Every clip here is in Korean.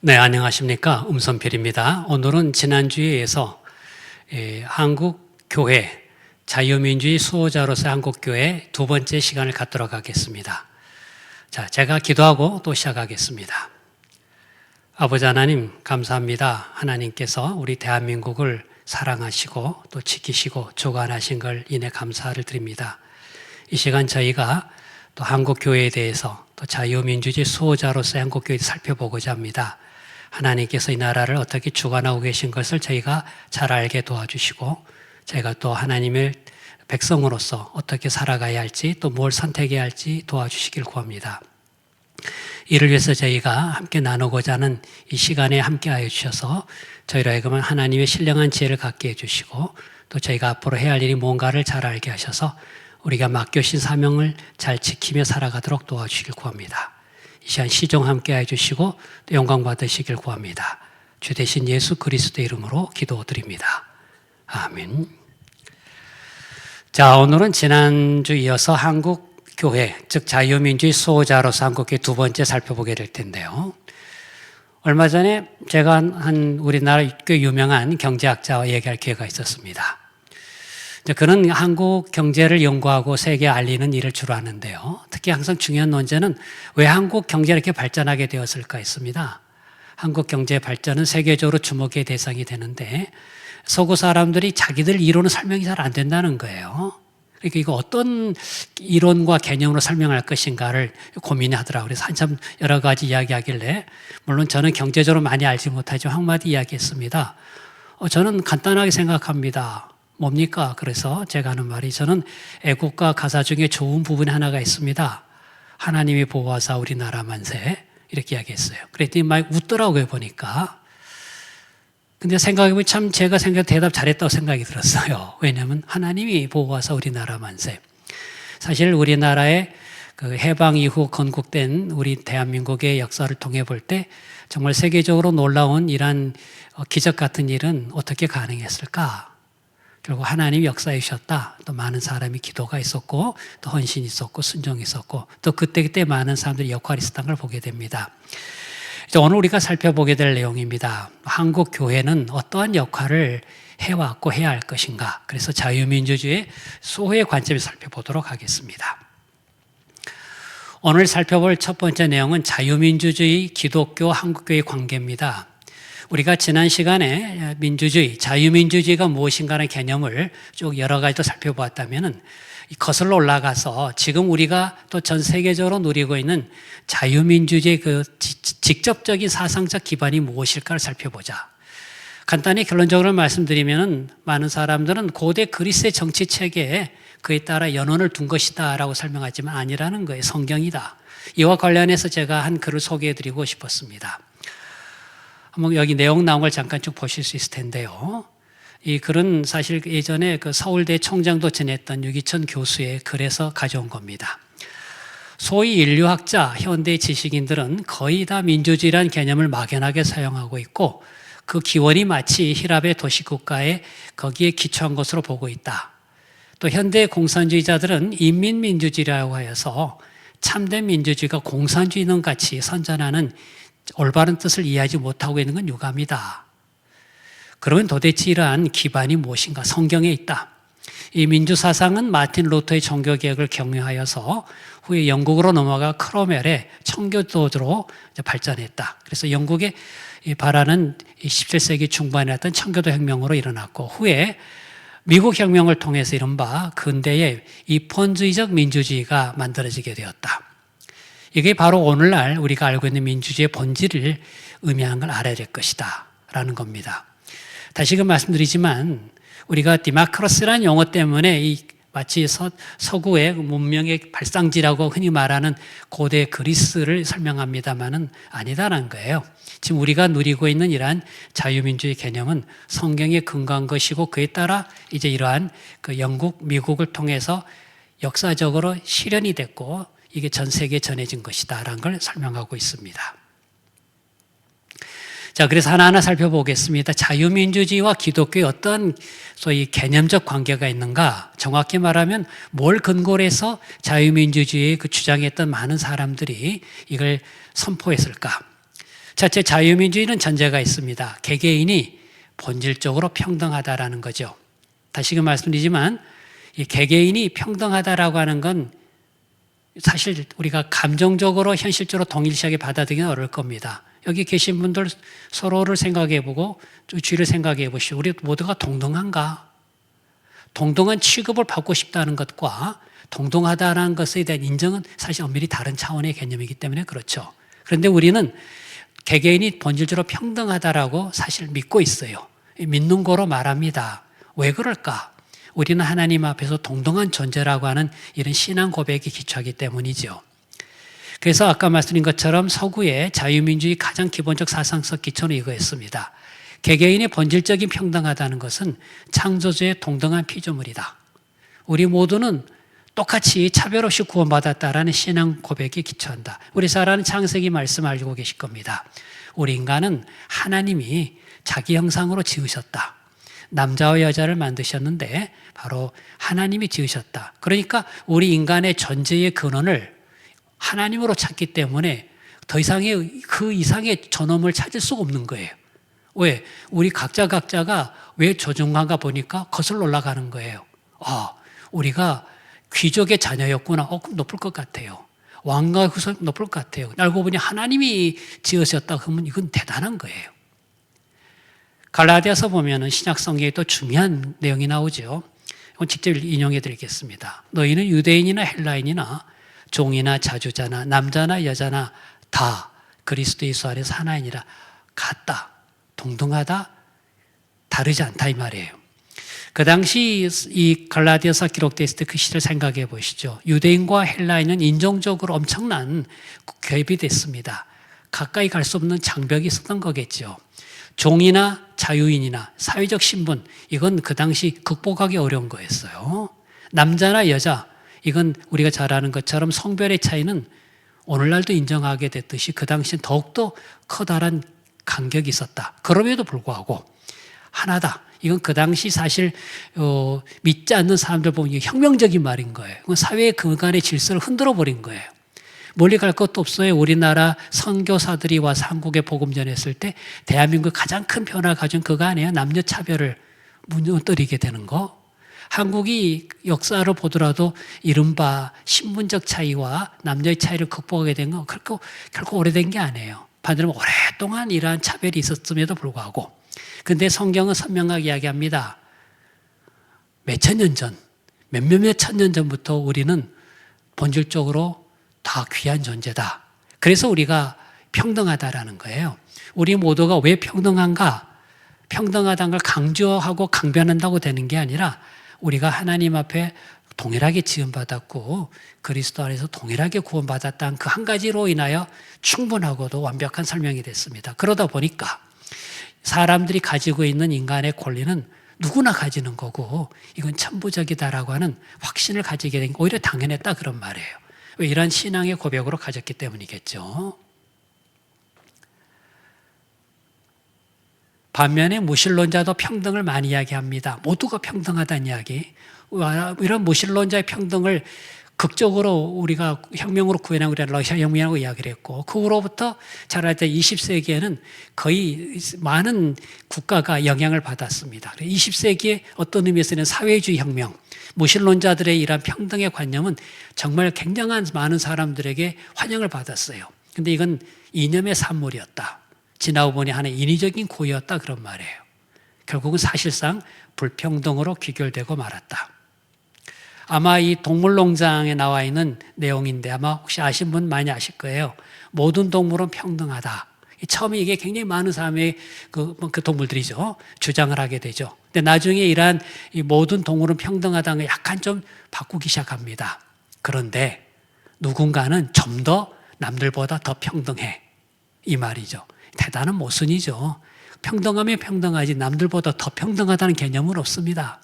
네, 안녕하십니까. 음선필입니다. 오늘은 지난주에 이어서 한국교회, 자유민주주의 수호자로서 한국교회 두 번째 시간을 갖도록 하겠습니다. 자, 제가 기도하고 또 시작하겠습니다. 아버지 하나님, 감사합니다. 하나님께서 우리 대한민국을 사랑하시고 또 지키시고 주관하신 걸 인해 감사를 드립니다. 이 시간 저희가 또 한국교회에 대해서 또 자유민주주의 수호자로서 한국교회를 살펴보고자 합니다. 하나님께서 이 나라를 어떻게 주관하고 계신 것을 저희가 잘 알게 도와주시고 저희가 또 하나님의 백성으로서 어떻게 살아가야 할지 또 뭘 선택해야 할지 도와주시길 구합니다. 이를 위해서 저희가 함께 나누고자 하는 이 시간에 함께하여 주셔서 저희로 하여금 하나님의 신령한 지혜를 갖게 해주시고 또 저희가 앞으로 해야 할 일이 뭔가를 잘 알게 하셔서 우리가 맡겨주신 사명을 잘 지키며 살아가도록 도와주시길 구합니다. 이 시간 시종 함께 해주시고 또 영광 받으시길 구합니다. 주 대신 예수 그리스도의 이름으로 기도드립니다. 아멘. 자, 오늘은 지난주 이어서 한국교회, 즉 자유민주주의 수호자로서 한국교회 두 번째 살펴보게 될 텐데요. 얼마 전에 제가 한 우리나라 꽤 유명한 경제학자와 얘기할 기회가 있었습니다. 그는 한국 경제를 연구하고 세계에 알리는 일을 주로 하는데요. 특히 항상 중요한 논제는 왜 한국 경제가 이렇게 발전하게 되었을까 했습니다. 한국 경제의 발전은 세계적으로 주목의 대상이 되는데 서구 사람들이 자기들 이론은 설명이 잘 안 된다는 거예요. 그러니까 이거 어떤 이론과 개념으로 설명할 것인가를 고민하더라고요. 그래서 한참 여러 가지 이야기하길래 물론 저는 경제적으로 많이 알지 못하지만 한마디 이야기했습니다. 저는 간단하게 생각합니다. 뭡니까? 그래서 제가 하는 말이 저는 애국가 가사 중에 좋은 부분이 하나가 있습니다. 하나님이 보호하사 우리나라 만세 이렇게 이야기했어요. 그랬더니 막 웃더라고요 보니까. 근데 생각해보면 참 제가 대답 잘했다고 생각이 들었어요. 왜냐하면 하나님이 보호하사 우리나라 만세. 사실 우리나라의 그 해방 이후 건국된 우리 대한민국의 역사를 통해 볼 때 정말 세계적으로 놀라운 이러한 기적 같은 일은 어떻게 가능했을까? 결국 하나님이 역사해 주셨다. 또 많은 사람이 기도가 있었고 또 헌신이 있었고 순종이 있었고 또 그때 많은 사람들이 역할이 있었던 걸 보게 됩니다. 이제 오늘 우리가 살펴보게 될 내용입니다. 한국 교회는 어떠한 역할을 해왔고 해야 할 것인가. 그래서 자유민주주의 수호의 관점에서 살펴보도록 하겠습니다. 오늘 살펴볼 첫 번째 내용은 자유민주주의 기독교 한국교회의 관계입니다. 우리가 지난 시간에 민주주의, 자유민주주의가 무엇인가라는 개념을 쭉 여러 가지로 살펴보았다면 거슬러 올라가서 지금 우리가 또 전 세계적으로 누리고 있는 자유민주주의의 그 직접적인 사상적 기반이 무엇일까를 살펴보자. 간단히 결론적으로 말씀드리면 많은 사람들은 고대 그리스의 정치 체계에 그에 따라 연원을 둔 것이다 라고 설명하지만 아니라는 거예요. 성경이다. 이와 관련해서 제가 한 글을 소개해드리고 싶었습니다. 한번 여기 내용 나온 걸 잠깐 쭉 보실 수 있을 텐데요. 이 글은 사실 예전에 그 서울대 총장도 지냈던 유기천 교수의 글에서 가져온 겁니다. 소위 인류학자, 현대 지식인들은 거의 다 민주주의라는 개념을 막연하게 사용하고 있고 그 기원이 마치 힐압의 도시국가에 거기에 기초한 것으로 보고 있다. 또 현대 공산주의자들은 인민민주주의라고 하여서 참된 민주주의가 공산주의는 같이 선전하는 올바른 뜻을 이해하지 못하고 있는 건 유감이다. 그러면 도대체 이러한 기반이 무엇인가? 성경에 있다. 이 민주사상은 마틴 루터의 종교개혁을 경유하여서 후에 영국으로 넘어가 크로멜의 청교도로 발전했다. 그래서 영국의 바라는 17세기 중반에 어떤 청교도 혁명으로 일어났고 후에 미국 혁명을 통해서 이른바 근대의 입헌주의적 민주주의가 만들어지게 되었다. 이게 바로 오늘날 우리가 알고 있는 민주주의의 본질을 의미하는 걸 알아야 될 것이다 라는 겁니다. 다시금 말씀드리지만 우리가 디마크로스라는 용어 때문에 이 마치 서구의 문명의 발상지라고 흔히 말하는 고대 그리스를 설명합니다만은 아니다라는 거예요. 지금 우리가 누리고 있는 이러한 자유민주주의 개념은 성경에 근거한 것이고 그에 따라 이제 이러한 그 영국, 미국을 통해서 역사적으로 실현이 됐고 이게 전 세계에 전해진 것이다라는 걸 설명하고 있습니다. 자, 그래서 하나하나 살펴보겠습니다. 자유민주주의와 기독교의 어떤 소위 개념적 관계가 있는가? 정확히 말하면 뭘 근거로 해서 자유민주주의에 그 주장했던 많은 사람들이 이걸 선포했을까? 첫째, 자유민주주의는 전제가 있습니다. 개개인이 본질적으로 평등하다라는 거죠. 다시금 말씀드리지만 이 개개인이 평등하다라고 하는 건 사실 우리가 감정적으로 현실적으로 동일시하게 받아들이기는 어려울 겁니다. 여기 계신 분들 서로를 생각해보고 주위를 생각해보시오. 우리 모두가 동등한가? 동등한 취급을 받고 싶다는 것과 동등하다는 것에 대한 인정은 사실 엄밀히 다른 차원의 개념이기 때문에 그렇죠. 그런데 우리는 개개인이 본질적으로 평등하다라고 사실 믿고 있어요. 믿는 거로 말합니다. 왜 그럴까? 우리는 하나님 앞에서 동등한 존재라고 하는 이런 신앙 고백에 기초하기 때문이죠. 그래서 아까 말씀드린 것처럼 서구의 자유민주주의 가장 기본적 사상적 기초는 이거였습니다. 개개인의 본질적인 평등하다는 것은 창조주의 동등한 피조물이다. 우리 모두는 똑같이 차별 없이 구원받았다라는 신앙 고백에 기초한다. 우리 잘 아는 창세기 말씀 알고 계실 겁니다. 우리 인간은 하나님이 자기 형상으로 지으셨다. 남자와 여자를 만드셨는데 바로 하나님이 지으셨다. 그러니까 우리 인간의 존재의 근원을 하나님으로 찾기 때문에 더 이상의 그 이상의 존엄을 찾을 수가 없는 거예요. 왜? 우리 각자가 왜 조중한가 보니까 거슬러 올라가는 거예요. 우리가 귀족의 자녀였구나. 그럼 높을 것 같아요. 왕과 후손 높을 것 같아요. 알고 보니 하나님이 지으셨다 그러면 이건 대단한 거예요. 갈라디아서 보면은 신약 성경에 또 중요한 내용이 나오죠. 이건 직접 인용해 드리겠습니다. 너희는 유대인이나 헬라인이나 종이나 자주자나 남자나 여자나 다 그리스도 예수 안에서 하나이니라. 같다, 동등하다, 다르지 않다 이 말이에요. 그 당시 이 갈라디아서 기록됐을 때 그 시를 생각해 보시죠. 유대인과 헬라인은 인종적으로 엄청난 갭이 됐습니다. 가까이 갈 수 없는 장벽이 있었던 거겠죠. 종이나 자유인이나 사회적 신분, 이건 그 당시 극복하기 어려운 거였어요. 남자나 여자, 이건 우리가 잘 아는 것처럼 성별의 차이는 오늘날도 인정하게 됐듯이 그 당시엔 더욱더 커다란 간격이 있었다. 그럼에도 불구하고 하나다. 이건 그 당시 사실 믿지 않는 사람들 보면 혁명적인 말인 거예요. 사회의 그간의 질서를 흔들어 버린 거예요. 멀리 갈 것도 없어요. 우리나라 선교사들이 와서 한국에 복음 전했을 때 대한민국 가장 큰 변화를 가진 그거 아니에요. 남녀 차별을 무너뜨리게 되는 거. 한국이 역사를 보더라도 이른바 신분적 차이와 남녀의 차이를 극복하게 된 건 결코 오래된 게 아니에요. 반대로 오랫동안 이러한 차별이 있었음에도 불구하고. 근데 성경은 선명하게 이야기합니다. 몇천 년 전, 몇몇 천년 전부터 우리는 본질적으로 다 귀한 존재다. 그래서 우리가 평등하다라는 거예요. 우리 모두가 왜 평등한가? 평등하다는 걸 강조하고 강변한다고 되는 게 아니라 우리가 하나님 앞에 동일하게 지음받았고 그리스도 안에서 동일하게 구원받았다는 그 한 가지로 인하여 충분하고도 완벽한 설명이 됐습니다. 그러다 보니까 사람들이 가지고 있는 인간의 권리는 누구나 가지는 거고 이건 천부적이다라고 하는 확신을 가지게 된 게 오히려 당연했다 그런 말이에요. 왜 이런 신앙의 고백으로 가졌기 때문이겠죠. 반면에 무신론자도 평등을 많이 이야기합니다. 모두가 평등하다는 이야기. 이런 무신론자의 평등을 극적으로 우리가 혁명으로 구현한 우리가 러시아 혁명이라고 이야기를 했고 그 후로부터 잘 알 때 20세기에는 거의 많은 국가가 영향을 받았습니다. 20세기에 어떤 의미에서는 사회주의 혁명, 무신론자들의 이러한 평등의 관념은 정말 굉장한 많은 사람들에게 환영을 받았어요. 그런데 이건 이념의 산물이었다. 지나고 보니 하나의 인위적인 고의였다 그런 말이에요. 결국은 사실상 불평등으로 귀결되고 말았다. 아마 이 동물농장에 나와 있는 내용인데 아마 혹시 아신 분 많이 아실 거예요. 모든 동물은 평등하다. 처음에 이게 굉장히 많은 사람의 그 동물들이죠. 주장을 하게 되죠. 근데 나중에 이러한 이 모든 동물은 평등하다는 걸 약간 좀 바꾸기 시작합니다. 그런데 누군가는 좀 더 남들보다 더 평등해. 이 말이죠. 대단한 모순이죠. 평등하면 평등하지 남들보다 더 평등하다는 개념은 없습니다.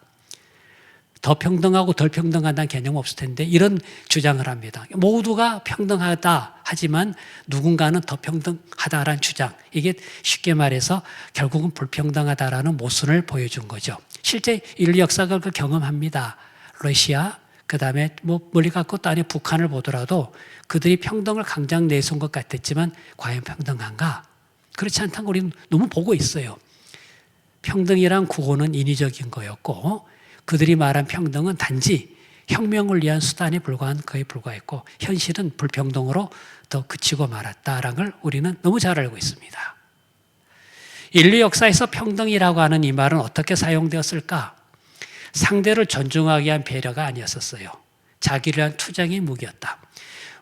더 평등하고 덜 평등하다는 개념은 없을 텐데 이런 주장을 합니다. 모두가 평등하다 하지만 누군가는 더 평등하다라는 주장. 이게 쉽게 말해서 결국은 불평등하다라는 모순을 보여준 거죠. 실제 인류 역사가 그걸 경험합니다. 러시아, 그 다음에 멀리 갈 것도 아니고 북한을 보더라도 그들이 평등을 강장 내세운 것 같았지만 과연 평등한가? 그렇지 않다는 걸 우리는 너무 보고 있어요. 평등이란 구호는 인위적인 거였고 그들이 말한 평등은 단지 혁명을 위한 수단에 불과한 거에 불과했고 현실은 불평등으로 더 그치고 말았다라는 걸 우리는 너무 잘 알고 있습니다. 인류 역사에서 평등이라고 하는 이 말은 어떻게 사용되었을까? 상대를 존중하기 위한 배려가 아니었었어요. 자기를 위한 투쟁의 무기였다.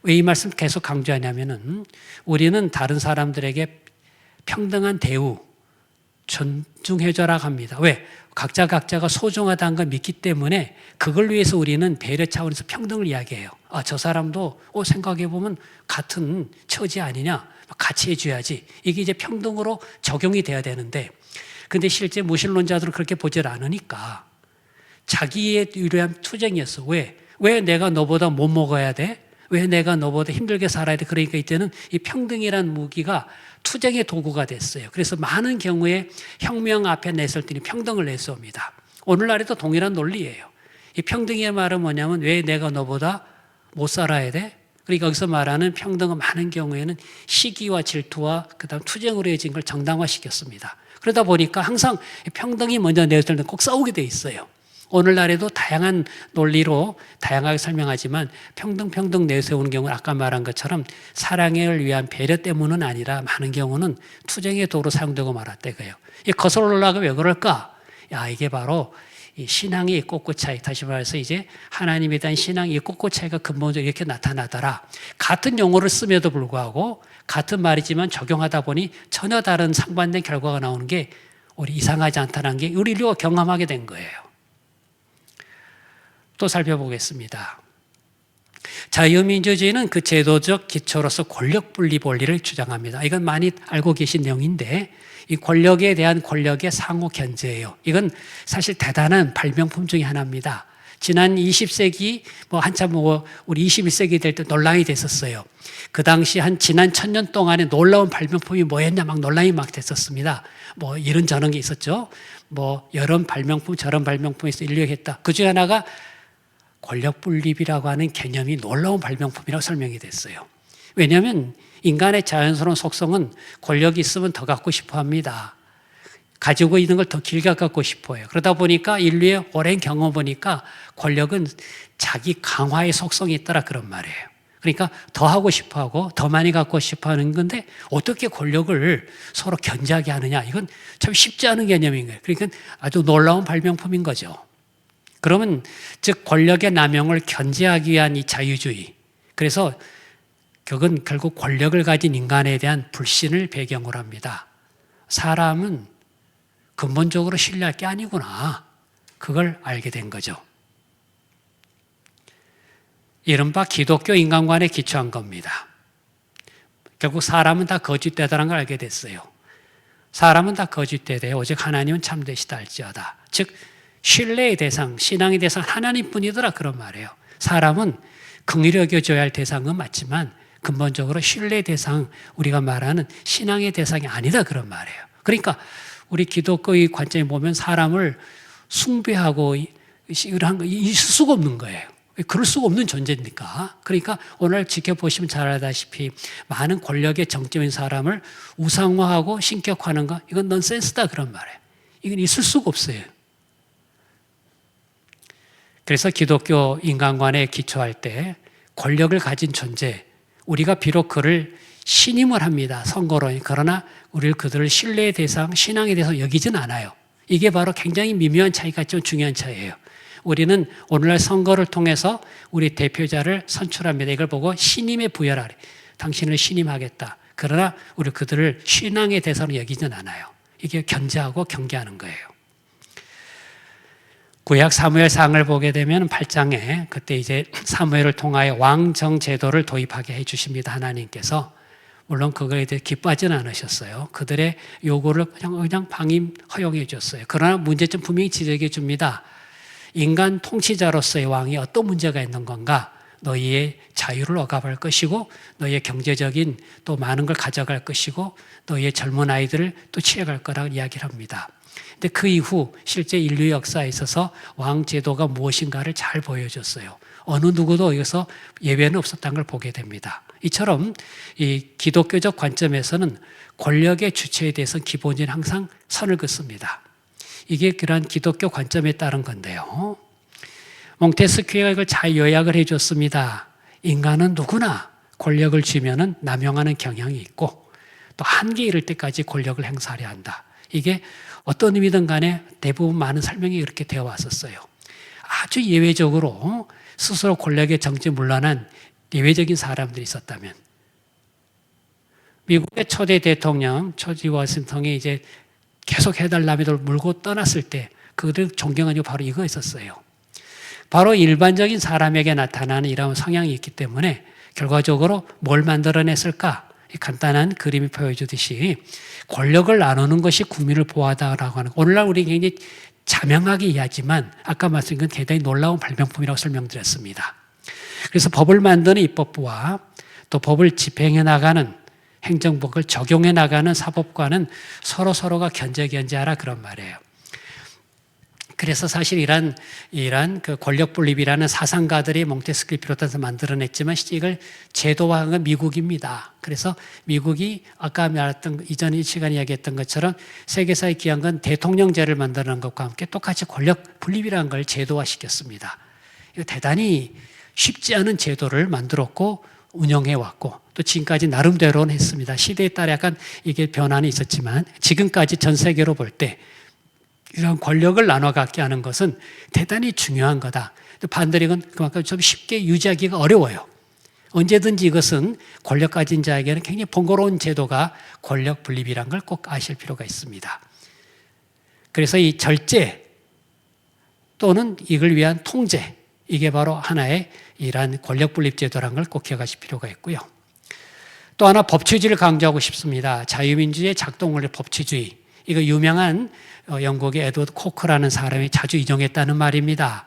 왜 이 말씀 계속 강조하냐면은 우리는 다른 사람들에게 평등한 대우, 존중해줘라 합니다. 왜? 각자가 소중하다는 걸 믿기 때문에 그걸 위해서 우리는 배려 차원에서 평등을 이야기해요. 저 사람도 생각해보면 같은 처지 아니냐? 같이 해줘야지. 이게 이제 평등으로 적용이 돼야 되는데 근데 실제 무신론자들은 그렇게 보질 않으니까 자기의 위대한 투쟁이었어. 왜 내가 너보다 못 먹어야 돼? 왜 내가 너보다 힘들게 살아야 돼? 그러니까 이때는 이 평등이란 무기가 투쟁의 도구가 됐어요. 그래서 많은 경우에 혁명 앞에 냈을 때는 평등을 내세웁니다. 오늘날에도 동일한 논리예요. 이 평등의 말은 뭐냐면 왜 내가 너보다 못 살아야 돼? 그러니까 여기서 말하는 평등은 많은 경우에는 시기와 질투와 그다음 투쟁으로 이어진 걸 정당화시켰습니다. 그러다 보니까 항상 평등이 먼저 내세울 때는 꼭 싸우게 돼 있어요. 오늘날에도 다양한 논리로 다양하게 설명하지만 평등 내세우는 경우는 아까 말한 것처럼 사랑을 위한 배려 때문은 아니라 많은 경우는 투쟁의 도로 사용되고 말았대요. 이 거슬러 올라가 왜 그럴까? 이게 바로 이 신앙의 꼿꼿 차이, 다시 말해서 이제 하나님에 대한 신앙의 꼿꼿 차이가 근본적으로 이렇게 나타나더라. 같은 용어를 씀에도 불구하고 같은 말이지만 적용하다 보니 전혀 다른 상반된 결과가 나오는 게 우리 이상하지 않다는 게 우리 인류가 경험하게 된 거예요. 또 살펴보겠습니다. 자유민주주의는 그 제도적 기초로서 권력 분리 원리를 주장합니다. 이건 많이 알고 계신 내용인데 이 권력에 대한 권력의 상호 견제예요. 이건 사실 대단한 발명품 중에 하나입니다. 지난 20세기 한참 우리 21세기 될 때 논란이 됐었어요. 그 당시 지난 1000년 동안에 놀라운 발명품이 뭐였냐 막 논란이 막 됐었습니다. 이런 저런 게 있었죠. 이런 발명품 저런 발명품에서 인류했다. 그 중에 하나가 권력 분립이라고 하는 개념이 놀라운 발명품이라고 설명이 됐어요. 왜냐하면 인간의 자연스러운 속성은 권력이 있으면 더 갖고 싶어 합니다. 가지고 있는 걸 더 길게 갖고 싶어 해요. 그러다 보니까 인류의 오랜 경험 보니까 권력은 자기 강화의 속성이 있더라 그런 말이에요. 그러니까 더 하고 싶어 하고 더 많이 갖고 싶어 하는 건데 어떻게 권력을 서로 견제하게 하느냐. 이건 참 쉽지 않은 개념인 거예요. 그러니까 아주 놀라운 발명품인 거죠. 그러면 즉 권력의 남용을 견제하기 위한 이 자유주의. 그래서 그건 결국 권력을 가진 인간에 대한 불신을 배경으로 합니다. 사람은 근본적으로 신뢰할 게 아니구나. 그걸 알게 된 거죠. 이른바 기독교 인간관에 기초한 겁니다. 결국 사람은 다 거짓되다는 걸 알게 됐어요. 사람은 다 거짓되되 오직 하나님은 참되시다 할지어다. 즉 신뢰의 대상, 신앙의 대상 하나님뿐이더라 그런 말이에요. 사람은 긍휼히 여겨줘야 할 대상은 맞지만 근본적으로 신뢰의 대상, 우리가 말하는 신앙의 대상이 아니다 그런 말이에요. 그러니까 우리 기독교의 관점에 보면 사람을 숭배하고 이런 거 있을 수가 없는 거예요. 그럴 수가 없는 존재니까. 그러니까 오늘 지켜보시면 잘 알다시피 많은 권력의 정점인 사람을 우상화하고 신격화하는 거 이건 넌센스다 그런 말이에요. 이건 있을 수가 없어요. 그래서 기독교 인간관에 기초할 때 권력을 가진 존재, 우리가 비록 그를 신임을 합니다. 선거로. 그러나 우리를 그들을 신뢰의 대상, 신앙의 대상 여기진 않아요. 이게 바로 굉장히 미묘한 차이가 좀 중요한 차이예요. 우리는 오늘날 선거를 통해서 우리 대표자를 선출합니다. 이걸 보고 신임에 부여하라. 당신을 신임하겠다. 그러나 우리 그들을 신앙의 대상으로 여기진 않아요. 이게 견제하고 경계하는 거예요. 구약 사무엘상을 보게 되면 8장에 그때 이제 사무엘을 통하여 왕정 제도를 도입하게 해 주십니다. 하나님께서. 물론 그거에 대해 기뻐하지는 않으셨어요. 그들의 요구를 그냥 방임 허용해 줬어요. 그러나 문제점 분명히 지적해 줍니다. 인간 통치자로서의 왕이 어떤 문제가 있는 건가? 너희의 자유를 억압할 것이고 너희의 경제적인 또 많은 걸 가져갈 것이고 너희의 젊은 아이들을 또 취해갈 거라고 이야기를 합니다. 근데 그 이후 실제 인류 역사에 있어서 왕 제도가 무엇인가를 잘 보여줬어요. 어느 누구도 여기서 예외는 없었다는 걸 보게 됩니다. 이처럼 이 기독교적 관점에서는 권력의 주체에 대해서는 기본적으로 항상 선을 긋습니다. 이게 그러한 기독교 관점에 따른 건데요. 몽테스키가 이걸 잘 요약을 해줬습니다. 인간은 누구나 권력을 쥐면은 남용하는 경향이 있고 또 한계에 이를 때까지 권력을 행사하려 한다. 이게 어떤 의미든 간에 대부분 많은 설명이 이렇게 되어 왔었어요. 아주 예외적으로 스스로 권력의 정지문란한 예외적인 사람들이 있었다면 미국의 초대 대통령 조지 워싱턴이 이제 계속 해달라며 물고 떠났을 때 그들을 존경하는 게 바로 이거 있었어요. 바로 일반적인 사람에게 나타나는 이런 성향이 있기 때문에 결과적으로 뭘 만들어냈을까? 간단한 그림이 보여주듯이 권력을 나누는 것이 국민을 보호하다라고 하는, 오늘날 우리 굉장히 자명하게 이해하지만 아까 말씀드린 건 대단히 놀라운 발명품이라고 설명드렸습니다. 그래서 법을 만드는 입법부와 또 법을 집행해 나가는 행정법을 적용해 나가는 사법과는 서로가 견제하라 그런 말이에요. 그래서 사실 이란 그 권력 분립이라는 사상가들이 몽테스키를 비롯해서 만들어냈지만 실제 이걸 제도화한 건 미국입니다. 그래서 미국이 아까 말했던 이전 이 시간에 이야기했던 것처럼 세계사에 귀한 건 대통령제를 만드는 것과 함께 똑같이 권력 분립이라는 걸 제도화시켰습니다. 이거 대단히 쉽지 않은 제도를 만들었고 운영해 왔고 또 지금까지 나름대로는 했습니다. 시대에 따라 약간 이게 변화는 있었지만 지금까지 전 세계로 볼 때 이런 권력을 나눠 갖게 하는 것은 대단히 중요한 거다. 반대로 이건 그만큼 좀 쉽게 유지하기가 어려워요. 언제든지 이것은 권력 가진 자에게는 굉장히 번거로운 제도가 권력 분립이란 걸 꼭 아실 필요가 있습니다. 그래서 이 절제 또는 이걸 위한 통제, 이게 바로 하나의 이러한 권력 분립 제도라는 걸 꼭 기억하실 필요가 있고요. 또 하나 법치주의를 강조하고 싶습니다. 자유민주주의의 작동 원리 법치주의. 이거 유명한 영국의 에드워드 코크라는 사람이 자주 인용했다는 말입니다.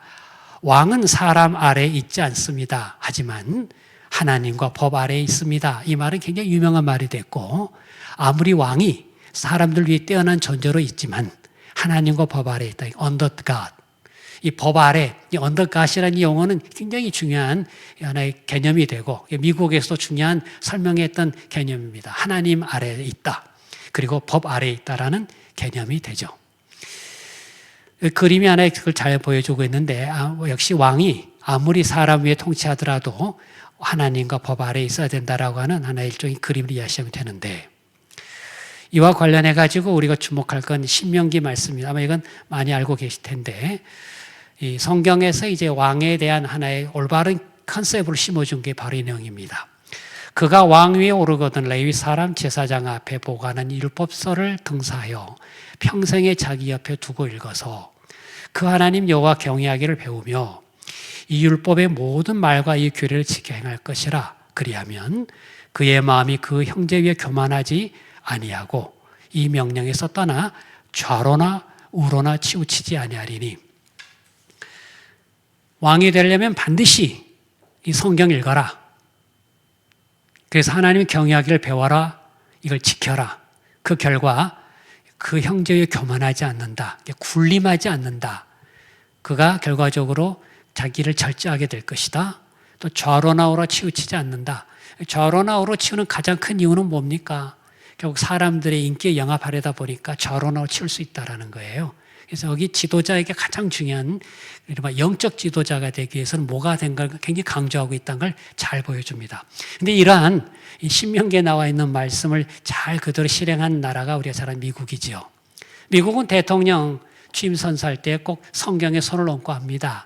왕은 사람 아래에 있지 않습니다. 하지만 하나님과 법 아래에 있습니다. 이 말은 굉장히 유명한 말이 됐고 아무리 왕이 사람들 위해 뛰어난 존재로 있지만 하나님과 법 아래에 있다. Under God. 이 법 아래, 이 Under God이라는 용어는 굉장히 중요한 하나의 개념이 되고 미국에서도 중요한 설명했던 개념입니다. 하나님 아래에 있다. 그리고 법 아래에 있다라는 개념이 되죠. 그림이 하나 그걸 잘 보여주고 있는데 역시 왕이 아무리 사람 위에 통치하더라도 하나님과 법 아래에 있어야 된다라고 하는 하나의 일종의 그림을 이해하시면 되는데 이와 관련해 가지고 우리가 주목할 건 신명기 말씀입니다. 아마 이건 많이 알고 계실 텐데 이 성경에서 이제 왕에 대한 하나의 올바른 컨셉을 심어준 게 바로 이 내용입니다. 그가 왕 위에 오르거든 레위 사람 제사장 앞에 보관한 율법서를 등사하여 평생에 자기 옆에 두고 읽어서 그 하나님 여호와 경외하기를 배우며 이 율법의 모든 말과 이 규례를 지켜 행할 것이라. 그리하면 그의 마음이 그 형제 위에 교만하지 아니하고 이 명령에서 떠나 좌로나 우로나 치우치지 아니하리니. 왕이 되려면 반드시 이 성경 읽어라. 그래서 하나님 경외하기를 배워라. 이걸 지켜라. 그 결과 그 형제에 교만하지 않는다. 군림하지 않는다. 그가 결과적으로 자기를 절제하게 될 것이다. 또 좌로나 우로 치우치지 않는다. 좌로나 우로 치우는 가장 큰 이유는 뭡니까? 결국 사람들의 인기에 영합하려다 보니까 좌로나 우로 치울 수 있다는 거예요. 그래서 여기 지도자에게 가장 중요한 영적 지도자가 되기 위해서는 뭐가 된 걸 굉장히 강조하고 있다는 걸 잘 보여줍니다. 그런데 이러한 신명기에 나와 있는 말씀을 잘 그대로 실행한 나라가 우리가 잘 아는 미국이지요. 미국은 대통령 취임 선서할 때 꼭 성경에 손을 얹고 합니다.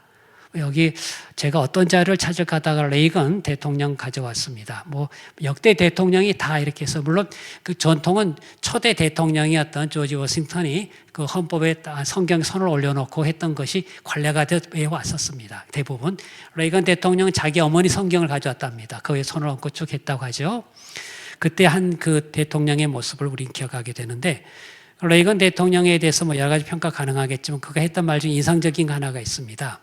여기 제가 어떤 자료를 찾을 가다가 레이건 대통령 가져왔습니다. 뭐 역대 대통령이 다 이렇게 해서 물론 그 전통은 초대 대통령이었던 조지 워싱턴이 그 헌법에 성경 손을 올려놓고 했던 것이 관례가 되어 왔었습니다. 대부분 레이건 대통령은 자기 어머니 성경을 가져왔답니다. 그 위에 손을 얹고 쭉 했다고 하죠. 그때 한 그 대통령의 모습을 우리는 기억하게 되는데 레이건 대통령에 대해서 뭐 여러 가지 평가 가능하겠지만 그가 했던 말 중에 인상적인 거 하나가 있습니다.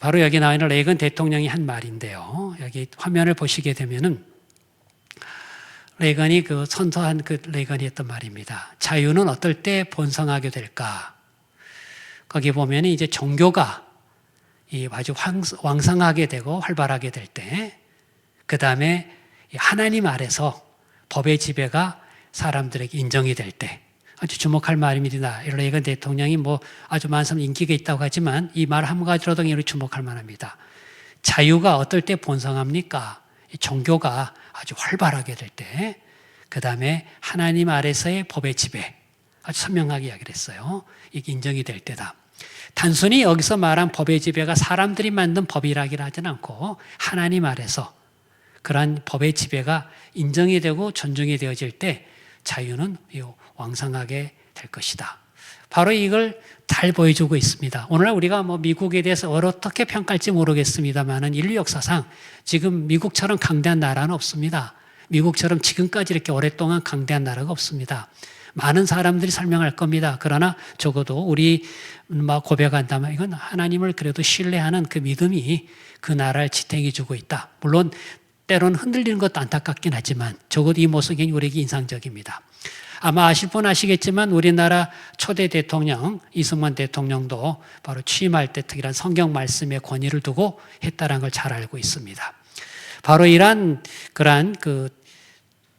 바로 여기 나와 있는 레이건 대통령이 한 말인데요. 여기 화면을 보시게 되면은 레이건이 선서한 레이건이 했던 말입니다. 자유는 어떨 때 번성하게 될까? 거기 보면 이제 종교가 아주 왕성하게 되고 활발하게 될 때, 그 다음에 하나님 아래서 법의 지배가 사람들에게 인정이 될 때, 아주 주목할 말입니다. 레이건 대통령이 아주 많은 인기가 있다고 하지만 이 말 한 가지로도 우리 주목할 만합니다. 자유가 어떨 때 번성합니까? 종교가 아주 활발하게 될 때, 그 다음에 하나님 아래서의 법의 지배, 아주 선명하게 이야기를 했어요. 이게 인정이 될 때다. 단순히 여기서 말한 법의 지배가 사람들이 만든 법이라기를 하진 않고 하나님 아래서 그러한 법의 지배가 인정이 되고 존중이 되어질 때 자유는 왕성하게 될 것이다. 바로 이걸 잘 보여주고 있습니다. 오늘날 우리가 미국에 대해서 어떻게 평가할지 모르겠습니다만 인류 역사상 지금 미국처럼 강대한 나라는 없습니다. 미국처럼 지금까지 이렇게 오랫동안 강대한 나라가 없습니다. 많은 사람들이 설명할 겁니다. 그러나 적어도 우리 고백한다면 이건 하나님을 그래도 신뢰하는 그 믿음이 그 나라를 지탱해 주고 있다. 물론 때로는 흔들리는 것도 안타깝긴 하지만 적어도 이 모습이 우리에게 인상적입니다. 아마 아실 분 아시겠지만 우리나라 초대 대통령 이승만 대통령도 바로 취임할 때 특이한 성경 말씀의 권위를 두고 했다는 걸 잘 알고 있습니다. 바로 그러한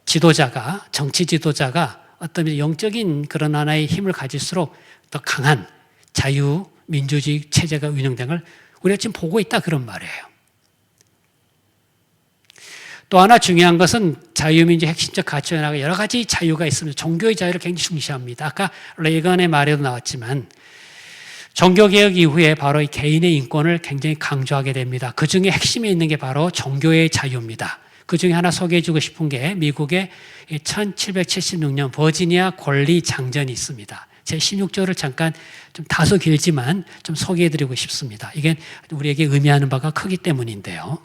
지도자가, 정치 지도자가 어떤 영적인 그런 하나의 힘을 가질수록 더 강한 자유, 민주주의 체제가 운영된 걸 우리가 지금 보고 있다 그런 말이에요. 또 하나 중요한 것은 자유민주의 핵심적 가치 하나가 여러 가지 자유가 있습니다. 종교의 자유를 굉장히 중시합니다. 아까 레이건의 말에도 나왔지만 종교개혁 이후에 바로 이 개인의 인권을 굉장히 강조하게 됩니다. 그 중에 핵심에 있는 게 바로 종교의 자유입니다. 그 중에 하나 소개해주고 싶은 게 미국의 1776년 버지니아 권리 장전이 있습니다. 제 16조를 잠깐 좀 다소 길지만 좀 소개해드리고 싶습니다. 이게 우리에게 의미하는 바가 크기 때문인데요.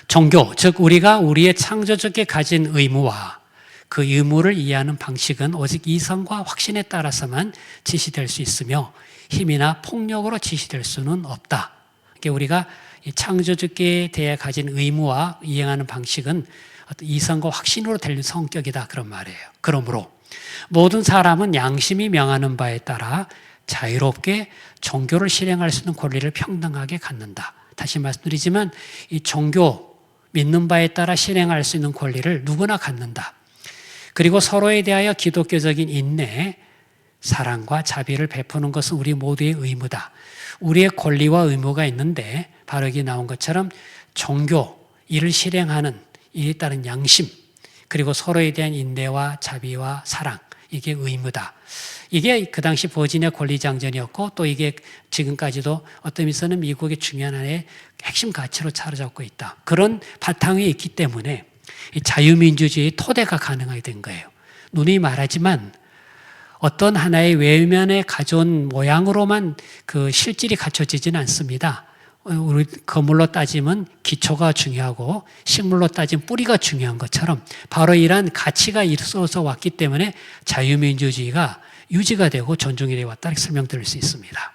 종교, 즉 우리가 우리의 창조적에 가진 의무와 그 의무를 이해하는 방식은 오직 이성과 확신에 따라서만 지시될 수 있으며 힘이나 폭력으로 지시될 수는 없다. 그러니까 우리가 이 창조주께 대해 가진 의무와 이행하는 방식은 어떤 이성과 확신으로 될 성격이다 그런 말이에요. 그러므로 모든 사람은 양심이 명하는 바에 따라 자유롭게 종교를 실행할 수 있는 권리를 평등하게 갖는다. 다시 말씀드리지만 이 종교 믿는 바에 따라 실행할 수 있는 권리를 누구나 갖는다. 그리고 서로에 대하여 기독교적인 인내, 사랑과 자비를 베푸는 것은 우리 모두의 의무다. 우리의 권리와 의무가 있는데 바로 여기 나온 것처럼 종교, 이를 실행하는 이에 따른 양심, 그리고 서로에 대한 인내와 자비와 사랑, 이게 의무다. 이게 그 당시 버지니아 권리장전이었고 또 이게 지금까지도 어떤 의미에서는 미국의 중요한 하나의 핵심 가치로 자리잡고 있다. 그런 바탕이 있기 때문에 이 자유민주주의의 토대가 가능하게 된 거예요. 누누이 말하지만 어떤 하나의 외면에 가져온 모양으로만 그 실질이 갖춰지지는 않습니다. 우리 건물로 따지면 기초가 중요하고 식물로 따지면 뿌리가 중요한 것처럼 바로 이러한 가치가 있어서 왔기 때문에 자유민주주의가 유지가 되고 존중이 되어 왔다 이렇게 설명드릴 수 있습니다.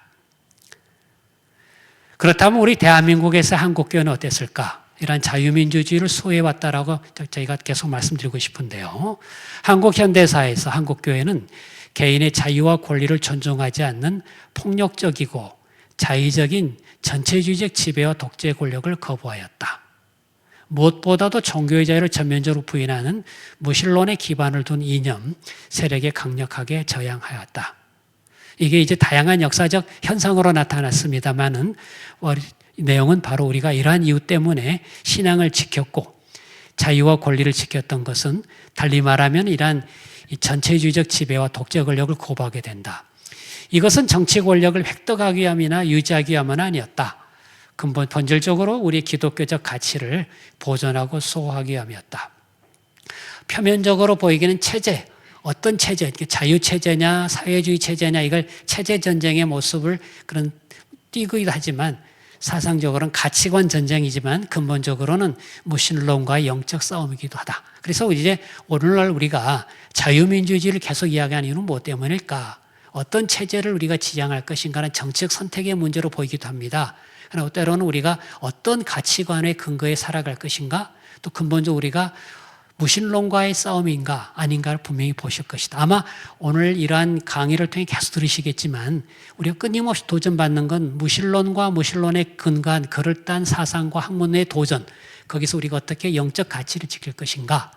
그렇다면 우리 대한민국에서 한국교회는 어땠을까? 이런 자유민주주의를 수호해왔다라고 저희가 계속 말씀드리고 싶은데요. 한국 현대사에서 한국교회는 개인의 자유와 권리를 존중하지 않는 폭력적이고 자의적인 전체주의적 지배와 독재 권력을 거부하였다. 무엇보다도 종교의 자유를 전면적으로 부인하는 무신론에 기반을 둔 이념, 세력에 강력하게 저항하였다. 이게 이제 다양한 역사적 현상으로 나타났습니다만은 내용은 바로 우리가 이러한 이유 때문에 신앙을 지켰고 자유와 권리를 지켰던 것은 달리 말하면 이러한 전체주의적 지배와 독재 권력을 거부하게 된다. 이것은 정치 권력을 획득하기 위함이나 유지하기 위함은 아니었다. 근본 본질적으로 우리 기독교적 가치를 보존하고 수호하기 위함이었다. 표면적으로 보이기는 체제, 어떤 체제, 자유체제냐 사회주의 체제냐 이걸 체제 전쟁의 모습을 그런 띄기도 하지만 사상적으로는 가치관 전쟁이지만 근본적으로는 무신론과의 영적 싸움이기도 하다. 그래서 이제 오늘날 우리가 자유민주주의를 계속 이야기하는 이유는 무엇 때문일까? 어떤 체제를 우리가 지향할 것인가는 정치적 선택의 문제로 보이기도 합니다. 그러나 때로는 우리가 어떤 가치관의 근거에 살아갈 것인가, 또 근본적으로 우리가 무신론과의 싸움인가 아닌가를 분명히 보실 것이다. 아마 오늘 이러한 강의를 통해 계속 들으시겠지만 우리가 끊임없이 도전받는 건 무신론과 무신론에 근거한 그럴듯한 사상과 학문의 도전, 거기서 우리가 어떻게 영적 가치를 지킬 것인가,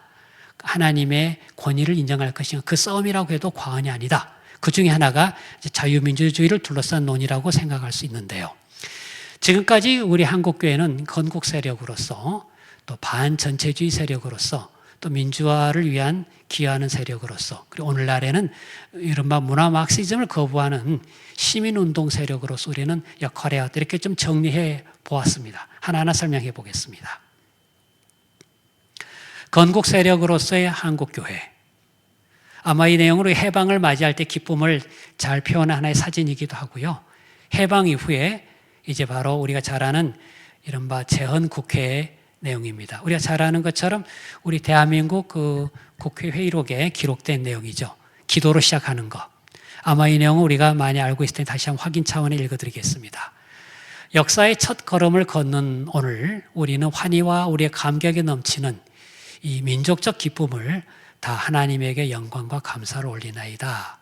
하나님의 권위를 인정할 것인가, 그 싸움이라고 해도 과언이 아니다. 그 중에 하나가 자유민주주의를 둘러싼 논의라고 생각할 수 있는데요. 지금까지 우리 한국교회는 건국 세력으로서 또 반전체주의 세력으로서 또 민주화를 위한 기여하는 세력으로서, 그리고 오늘날에는 이른바 문화 막시즘을 거부하는 시민운동 세력으로서 우리는 역할을 해왔다. 이렇게 좀 정리해 보았습니다. 하나하나 설명해 보겠습니다. 건국 세력으로서의 한국교회. 아마 이 내용으로 해방을 맞이할 때 기쁨을 잘 표현한 하나의 사진이기도 하고요. 해방 이후에 이제 바로 우리가 잘 아는 이른바 재헌국회의 내용입니다. 우리가 잘 아는 것처럼 우리 대한민국 그 국회 회의록에 기록된 내용이죠. 기도로 시작하는 것. 아마 이 내용은 우리가 많이 알고 있을 텐데 다시 한번 확인 차원에 읽어드리겠습니다. 역사의 첫 걸음을 걷는 오늘 우리는 환희와 우리의 감격에 넘치는 이 민족적 기쁨을 다 하나님에게 영광과 감사를 올리나이다.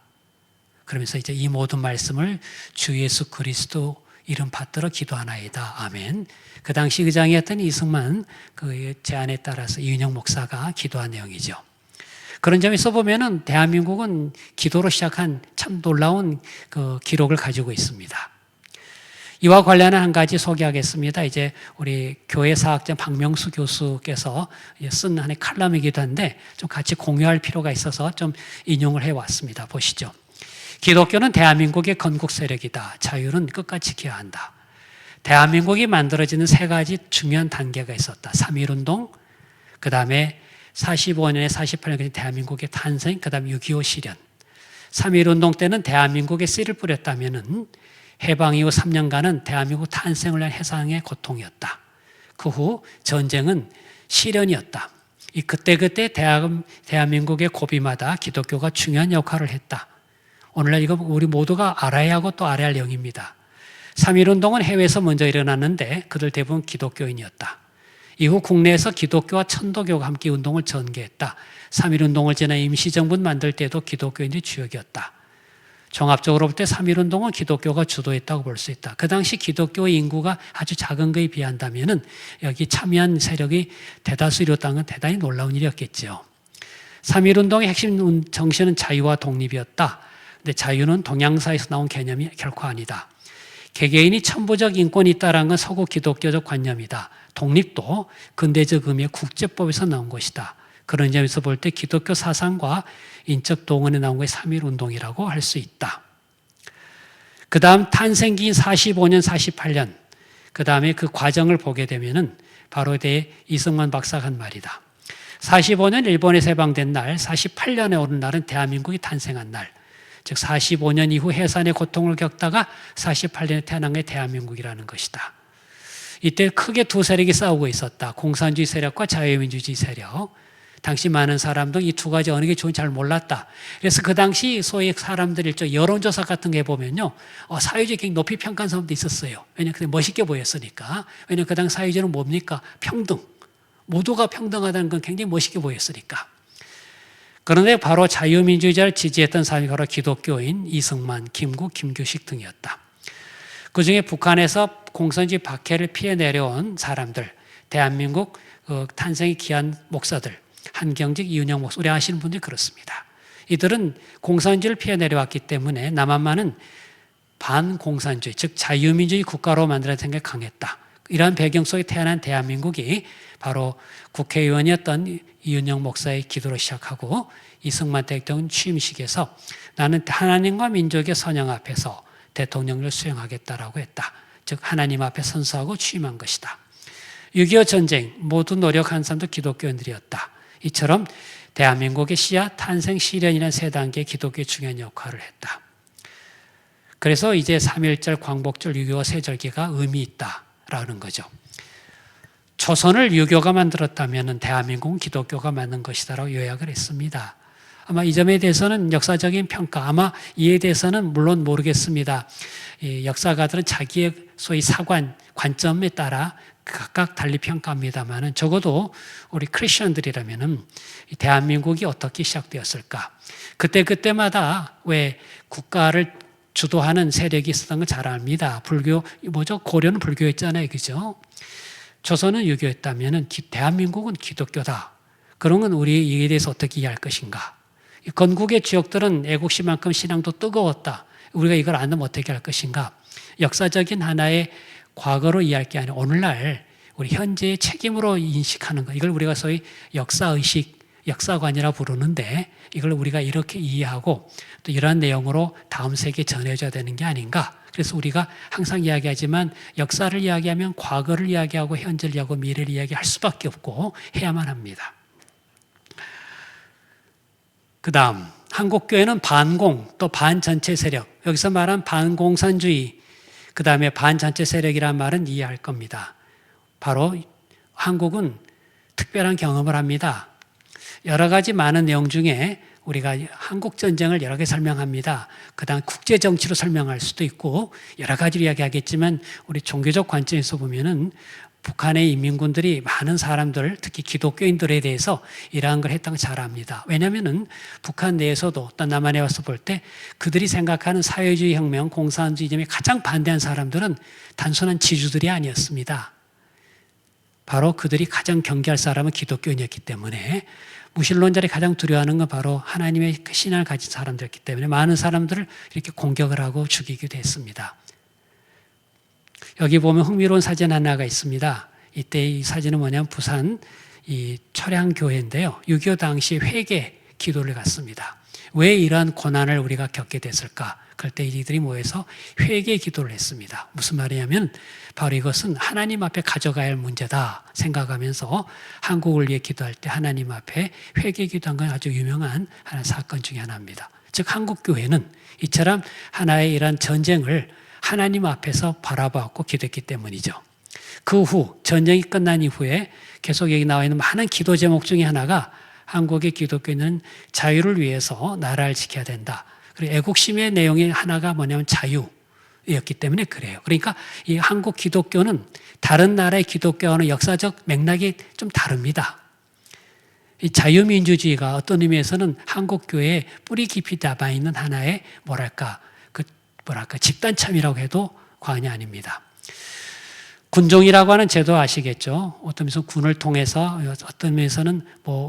그러면서 이제 이 모든 말씀을 주 예수 그리스도 이름 받들어 기도하나이다. 아멘. 그 당시 의장이었던 이승만 그 제안에 따라서 이윤영 목사가 기도한 내용이죠. 그런 점에서 보면은 대한민국은 기도로 시작한 참 놀라운 그 기록을 가지고 있습니다. 이와 관련한 한 가지 소개하겠습니다. 이제 우리 교회사학자 박명수 교수께서 쓴 하나의 칼럼이기도 한데 좀 같이 공유할 필요가 있어서 좀 인용을 해왔습니다. 보시죠. 기독교는 대한민국의 건국 세력이다. 자유는 끝까지 지켜야 한다. 대한민국이 만들어지는 세 가지 중요한 단계가 있었다. 3.1운동, 그 다음에 45년에 48년까지 대한민국의 탄생, 그 다음에 6.25 실현. 3.1운동 때는 대한민국에 씨를 뿌렸다면은 해방 이후 3년간은 대한민국 탄생을 위한 해상의 고통이었다. 그 후 전쟁은 실현이었다. 이 그때그때 대한민국의 고비마다 기독교가 중요한 역할을 했다. 오늘날 이거 우리 모두가 알아야 하고 또 알아야 할 내용입니다. 3.1운동은 해외에서 먼저 일어났는데 그들 대부분 기독교인이었다. 이후 국내에서 기독교와 천도교가 함께 운동을 전개했다. 3.1운동을 지나 임시정부를 만들 때도 기독교인들이 주역이었다. 종합적으로 볼 때 3.1운동은 기독교가 주도했다고 볼 수 있다. 그 당시 기독교의 인구가 아주 작은 것에 비한다면 여기 참여한 세력이 대다수 이뤘다는 건 대단히 놀라운 일이었겠죠. 3.1운동의 핵심 정신은 자유와 독립이었다. 근데 자유는 동양사에서 나온 개념이 결코 아니다. 개개인이 천부적 인권이 있다는 건 서구 기독교적 관념이다. 독립도 근대적 의미의 국제법에서 나온 것이다. 그런 점에서 볼 때 기독교 사상과 인적 동원에 나온 것이 3.1운동이라고 할 수 있다. 그 다음 탄생기인 45년, 48년, 그 다음에 그 과정을 보게 되면은 바로 이승만 박사가 한 말이다. 45년 일본에서 해방된 날, 48년에 오는 날은 대한민국이 탄생한 날. 즉 45년 이후 해산의 고통을 겪다가 48년에 태어난 게 대한민국이라는 것이다. 이때 크게 두 세력이 싸우고 있었다. 공산주의 세력과 자유민주주의 세력. 당시 많은 사람도 이 두 가지 어느 게 좋은지 잘 몰랐다. 그래서 그 당시 소위 사람들이 여론조사 같은 게 보면요. 사회주의 굉장히 높이 평가한 사람도 있었어요. 왜냐하면 그게 멋있게 보였으니까. 왜냐하면 그 당시 사회주의는 뭡니까? 평등. 모두가 평등하다는 건 굉장히 멋있게 보였으니까. 그런데 바로 자유민주주의를 지지했던 사람이 바로 기독교인 이승만, 김구, 김규식 등이었다. 그중에 북한에서 공산주의 박해를 피해 내려온 사람들, 대한민국 탄생에 기한 목사들, 한경직, 이윤영 목사, 우리 아시는 분들이 그렇습니다. 이들은 공산주의를 피해 내려왔기 때문에 남한만은 반공산주의, 즉 자유민주주의 국가로 만들어야 생각이 강했다. 이러한 배경 속에 태어난 대한민국이 바로 국회의원이었던 이윤영 목사의 기도로 시작하고 이승만 대통령 취임식에서 나는 하나님과 민족의 선양 앞에서 대통령을 수행하겠다라고 했다. 즉 하나님 앞에 선서하고 취임한 것이다. 6.25 전쟁 모두 노력한 사람도 기독교인들이었다. 이처럼 대한민국의 씨앗 탄생 실현이라는 세 단계의 기독교의 중요한 역할을 했다. 그래서 이제 3.1절, 광복절, 6.25 세절기가 의미 있다라는 거죠. 조선을 유교가 만들었다면 대한민국은 기독교가 만든 것이다라고 요약을 했습니다. 아마 이 점에 대해서는 역사적인 평가, 아마 이에 대해서는 물론 모르겠습니다. 이 역사가들은 자기의 소위 사관, 관점에 따라 각각 달리 평가합니다만은 적어도 우리 크리스천들이라면은 대한민국이 어떻게 시작되었을까? 그때마다 왜 국가를 주도하는 세력이 있었던 걸 잘 압니다. 불교, 고려는 불교였잖아요. 그죠? 조선은 유교였다면은 대한민국은 기독교다. 그런 건 우리 이에 대해서 어떻게 이해할 것인가? 건국의 지역들은 애국심만큼 신앙도 뜨거웠다. 우리가 이걸 안다면 어떻게 할 것인가? 역사적인 하나의 과거로 이해할 게 아니라 오늘날 우리 현재의 책임으로 인식하는 것. 이걸 우리가 소위 역사의식, 역사관이라 부르는데 이걸 우리가 이렇게 이해하고 또 이러한 내용으로 다음 세계에 전해줘야 되는 게 아닌가. 그래서 우리가 항상 이야기하지만 역사를 이야기하면 과거를 이야기하고 현재를 이야기하고 미래를 이야기할 수밖에 없고 해야만 합니다. 그 다음 한국교회는 반공 또 반전체 세력, 여기서 말한 반공산주의, 그 다음에 반전체 세력이란 말은 이해할 겁니다. 바로 한국은 특별한 경험을 합니다. 여러 가지 많은 내용 중에 우리가 한국전쟁을 여러 개 설명합니다. 그 다음 국제정치로 설명할 수도 있고 여러 가지로 이야기하겠지만 우리 종교적 관점에서 보면은 북한의 인민군들이 많은 사람들, 특히 기독교인들에 대해서 이러한 걸 했다는 걸 잘 압니다. 왜냐하면은 북한 내에서도 또 남한에 와서 볼 때 그들이 생각하는 사회주의 혁명, 공산주의점에 가장 반대한 사람들은 단순한 지주들이 아니었습니다. 바로 그들이 가장 경계할 사람은 기독교인이었기 때문에 무신론자들이 가장 두려워하는 건 바로 하나님의 신앙을 가진 사람들이었기 때문에 많은 사람들을 이렇게 공격을 하고 죽이기도 했습니다. 여기 보면 흥미로운 사진 하나가 있습니다. 이때 이 사진은 뭐냐면 부산 이 철양교회인데요. 6.25 당시 회개 기도를 갔습니다. 왜 이러한 고난을 우리가 겪게 됐을까? 그럴 때 이들이 모여서 회개 기도를 했습니다. 무슨 말이냐면 바로 이것은 하나님 앞에 가져가야 할 문제다 생각하면서 한국을 위해 기도할 때 하나님 앞에 회개 기도한 건 아주 유명한 하나의 사건 중에 하나입니다. 즉 한국교회는 이처럼 하나의 이러한 전쟁을 하나님 앞에서 바라보았고 기도했기 때문이죠. 그 후 전쟁이 끝난 이후에 계속 여기 나와 있는 많은 기도 제목 중에 하나가 한국의 기독교는 자유를 위해서 나라를 지켜야 된다. 그리고 애국심의 내용의 하나가 뭐냐면 자유였기 때문에 그래요. 그러니까 이 한국 기독교는 다른 나라의 기독교와는 역사적 맥락이 좀 다릅니다. 이 자유민주주의가 어떤 의미에서는 한국교회에 뿌리 깊이 남아 있는 하나의 집단참이라고 해도 과언이 아닙니다. 군종이라고 하는 제도 아시겠죠? 어떤 면에서 군을 통해서 어떤 면에서는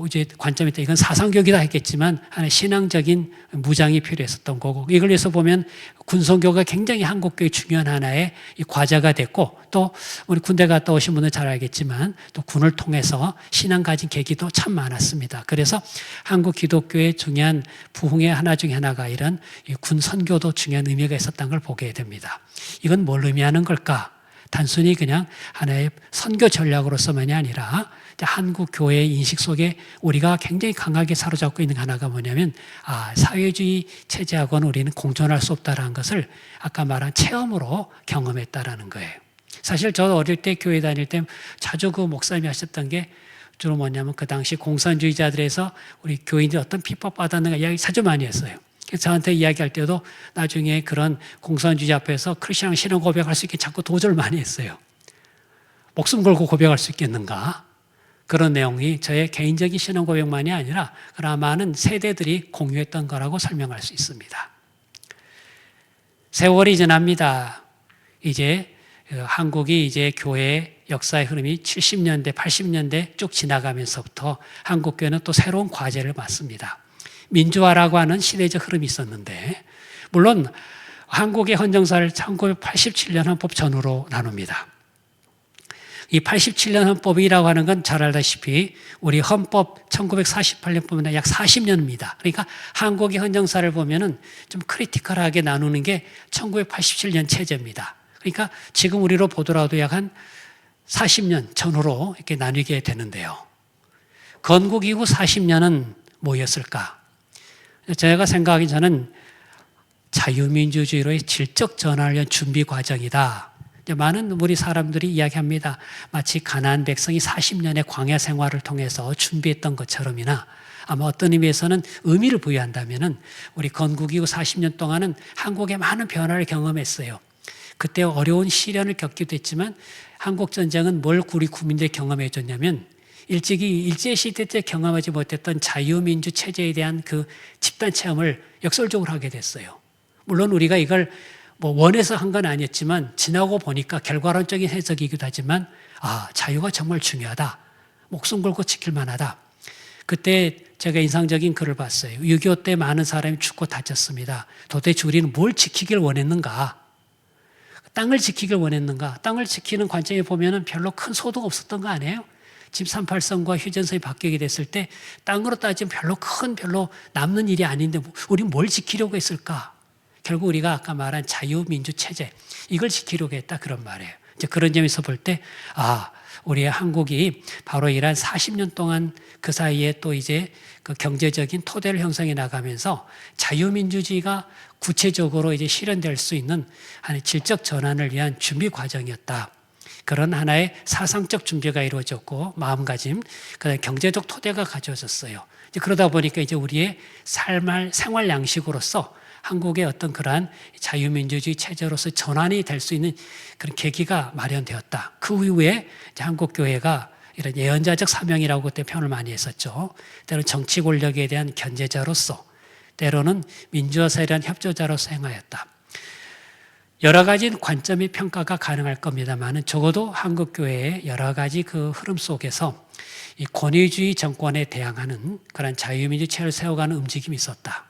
이제 관점이 있다. 이건 사상교육이다 했겠지만 하나의 신앙적인 무장이 필요했었던 거고 이걸 위해서 보면 군성교가 굉장히 한국교의 중요한 하나의 과제가 됐고 또 우리 군대 갔다 오신 분들 잘 알겠지만 또 군을 통해서 신앙 가진 계기도 참 많았습니다. 그래서 한국 기독교의 중요한 부흥의 하나 중에 하나가 이런 군 선교도 중요한 의미가 있었던 걸 보게 됩니다. 이건 뭘 의미하는 걸까? 단순히 그냥 하나의 선교 전략으로서만이 아니라 한국 교회의 인식 속에 우리가 굉장히 강하게 사로잡고 있는 하나가 뭐냐면 사회주의 체제하고는 우리는 공존할 수 없다는 것을 아까 말한 체험으로 경험했다라는 거예요. 사실 저 어릴 때 교회 다닐 때 자주 그 목사님이 하셨던 게 주로 뭐냐면 그 당시 공산주의자들에서 우리 교인들이 어떤 비법받았는가 이야기 아주 많이 했어요. 저한테 이야기할 때도 나중에 그런 공산주의 앞에서 크리스천 신앙 고백할 수 있게 자꾸 도전을 많이 했어요. 목숨 걸고 고백할 수 있겠는가? 그런 내용이 저의 개인적인 신앙 고백만이 아니라 그러나 많은 세대들이 공유했던 거라고 설명할 수 있습니다. 세월이 지납니다. 이제 한국이 이제 교회의 역사의 흐름이 70년대, 80년대 쭉 지나가면서부터 한국교회는 또 새로운 과제를 맞습니다. 민주화라고 하는 시대적 흐름이 있었는데 물론 한국의 헌정사를 1987년 헌법 전후로 나눕니다. 이 87년 헌법이라고 하는 건 잘 알다시피 우리 헌법 1948년 보면 약 40년입니다. 그러니까 한국의 헌정사를 보면은 좀 크리티컬하게 나누는 게 1987년 체제입니다. 그러니까 지금 우리로 보더라도 약 한 40년 전후로 이렇게 나뉘게 되는데요. 건국 이후 40년은 뭐였을까? 제가 생각하기 저는 자유민주주의로의 질적 전환을 위한 준비 과정이다. 많은 우리 사람들이 이야기합니다. 마치 가나안 백성이 40년의 광야 생활을 통해서 준비했던 것처럼이나 아마 어떤 의미에서는 의미를 부여한다면은 우리 건국 이후 40년 동안은 한국에 많은 변화를 경험했어요. 그때 어려운 시련을 겪기도 했지만 한국 전쟁은 뭘 우리 국민들이 경험해 줬냐면 일제시대 때 경험하지 못했던 자유민주 체제에 대한 그 집단 체험을 역설적으로 하게 됐어요. 물론 우리가 이걸 원해서 한 건 아니었지만 지나고 보니까 결과론적인 해석이기도 하지만 자유가 정말 중요하다. 목숨 걸고 지킬 만하다. 그때 제가 인상적인 글을 봤어요. 6.25 때 많은 사람이 죽고 다쳤습니다. 도대체 우리는 뭘 지키길 원했는가? 땅을 지키길 원했는가? 땅을 지키는 관점에 보면 별로 큰 소득 없었던 거 아니에요? 지금 38선과 휴전선이 바뀌게 됐을 때 땅으로 따지면 별로 남는 일이 아닌데 우리 뭘 지키려고 했을까? 결국 우리가 아까 말한 자유민주 체제 이걸 지키려고 했다 그런 말이에요. 이제 그런 점에서 볼 때 우리의 한국이 바로 이런 40년 동안 그 사이에 또 이제 그 경제적인 토대를 형성해 나가면서 자유민주주의가 구체적으로 이제 실현될 수 있는 하나의 질적 전환을 위한 준비 과정이었다. 그런 하나의 사상적 준비가 이루어졌고 마음가짐, 그다음에 경제적 토대가 가져졌어요. 이제 그러다 보니까 이제 우리의 생활 양식으로서 한국의 어떤 그러한 자유민주주의 체제로서 전환이 될 수 있는 그런 계기가 마련되었다. 그 이후에 이제 한국교회가 이런 예언자적 사명이라고 그때 표현을 많이 했었죠. 때로는 정치 권력에 대한 견제자로서, 때로는 민주화 사회에 대한 협조자로서 행하였다. 여러 가지 관점의 평가가 가능할 겁니다만 적어도 한국교회의 여러 가지 그 흐름 속에서 이 권위주의 정권에 대항하는 그런 자유민주 체제를 세워가는 움직임이 있었다.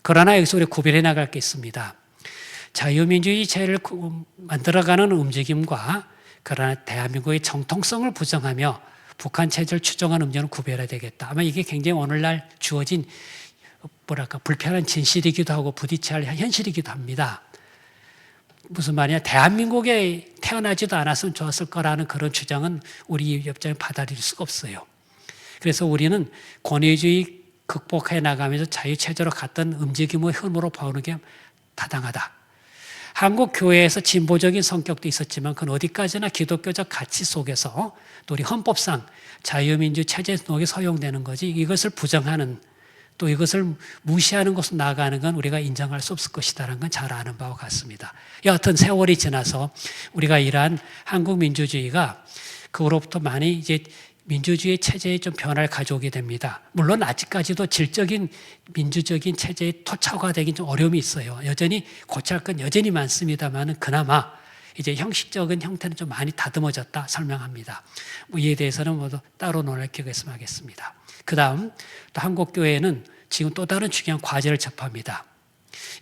그러나 여기서 우리 구별해 나갈 게 있습니다. 자유민주주의 체제를 만들어가는 움직임과 그러나 대한민국의 정통성을 부정하며 북한 체제를 추종하는 움직임을 구별해야 되겠다. 아마 이게 굉장히 오늘날 주어진 불편한 진실이기도 하고 부딪혀야 할 현실이기도 합니다. 무슨 말이냐, 대한민국에 태어나지도 않았으면 좋았을 거라는 그런 주장은 우리 입장에 받아들일 수가 없어요. 그래서 우리는 권위주의 극복해 나가면서 자유체제로 갔던 움직임의 흐름으로 보는 게 타당하다. 한국 교회에서 진보적인 성격도 있었지만 그건 어디까지나 기독교적 가치 속에서 또 우리 헌법상 자유민주 체제 속에 서용되는 거지 이것을 부정하는 또 이것을 무시하는 것으로 나아가는 건 우리가 인정할 수 없을 것이다라는 건 잘 아는 바와 같습니다. 여하튼 세월이 지나서 우리가 이러한 한국 민주주의가 그로부터 많이 이제 민주주의 체제에 좀 변화를 가져오게 됩니다. 물론 아직까지도 질적인 민주적인 체제에 토착화되긴 좀 어려움이 있어요. 여전히 고찰 건 여전히 많습니다만 그나마 이제 형식적인 형태는 좀 많이 다듬어졌다 설명합니다. 이에 대해서는 모두 따로 논할 기회가 있으면 하겠습니다. 그 다음 또 한국교회는 지금 또 다른 중요한 과제를 접합니다.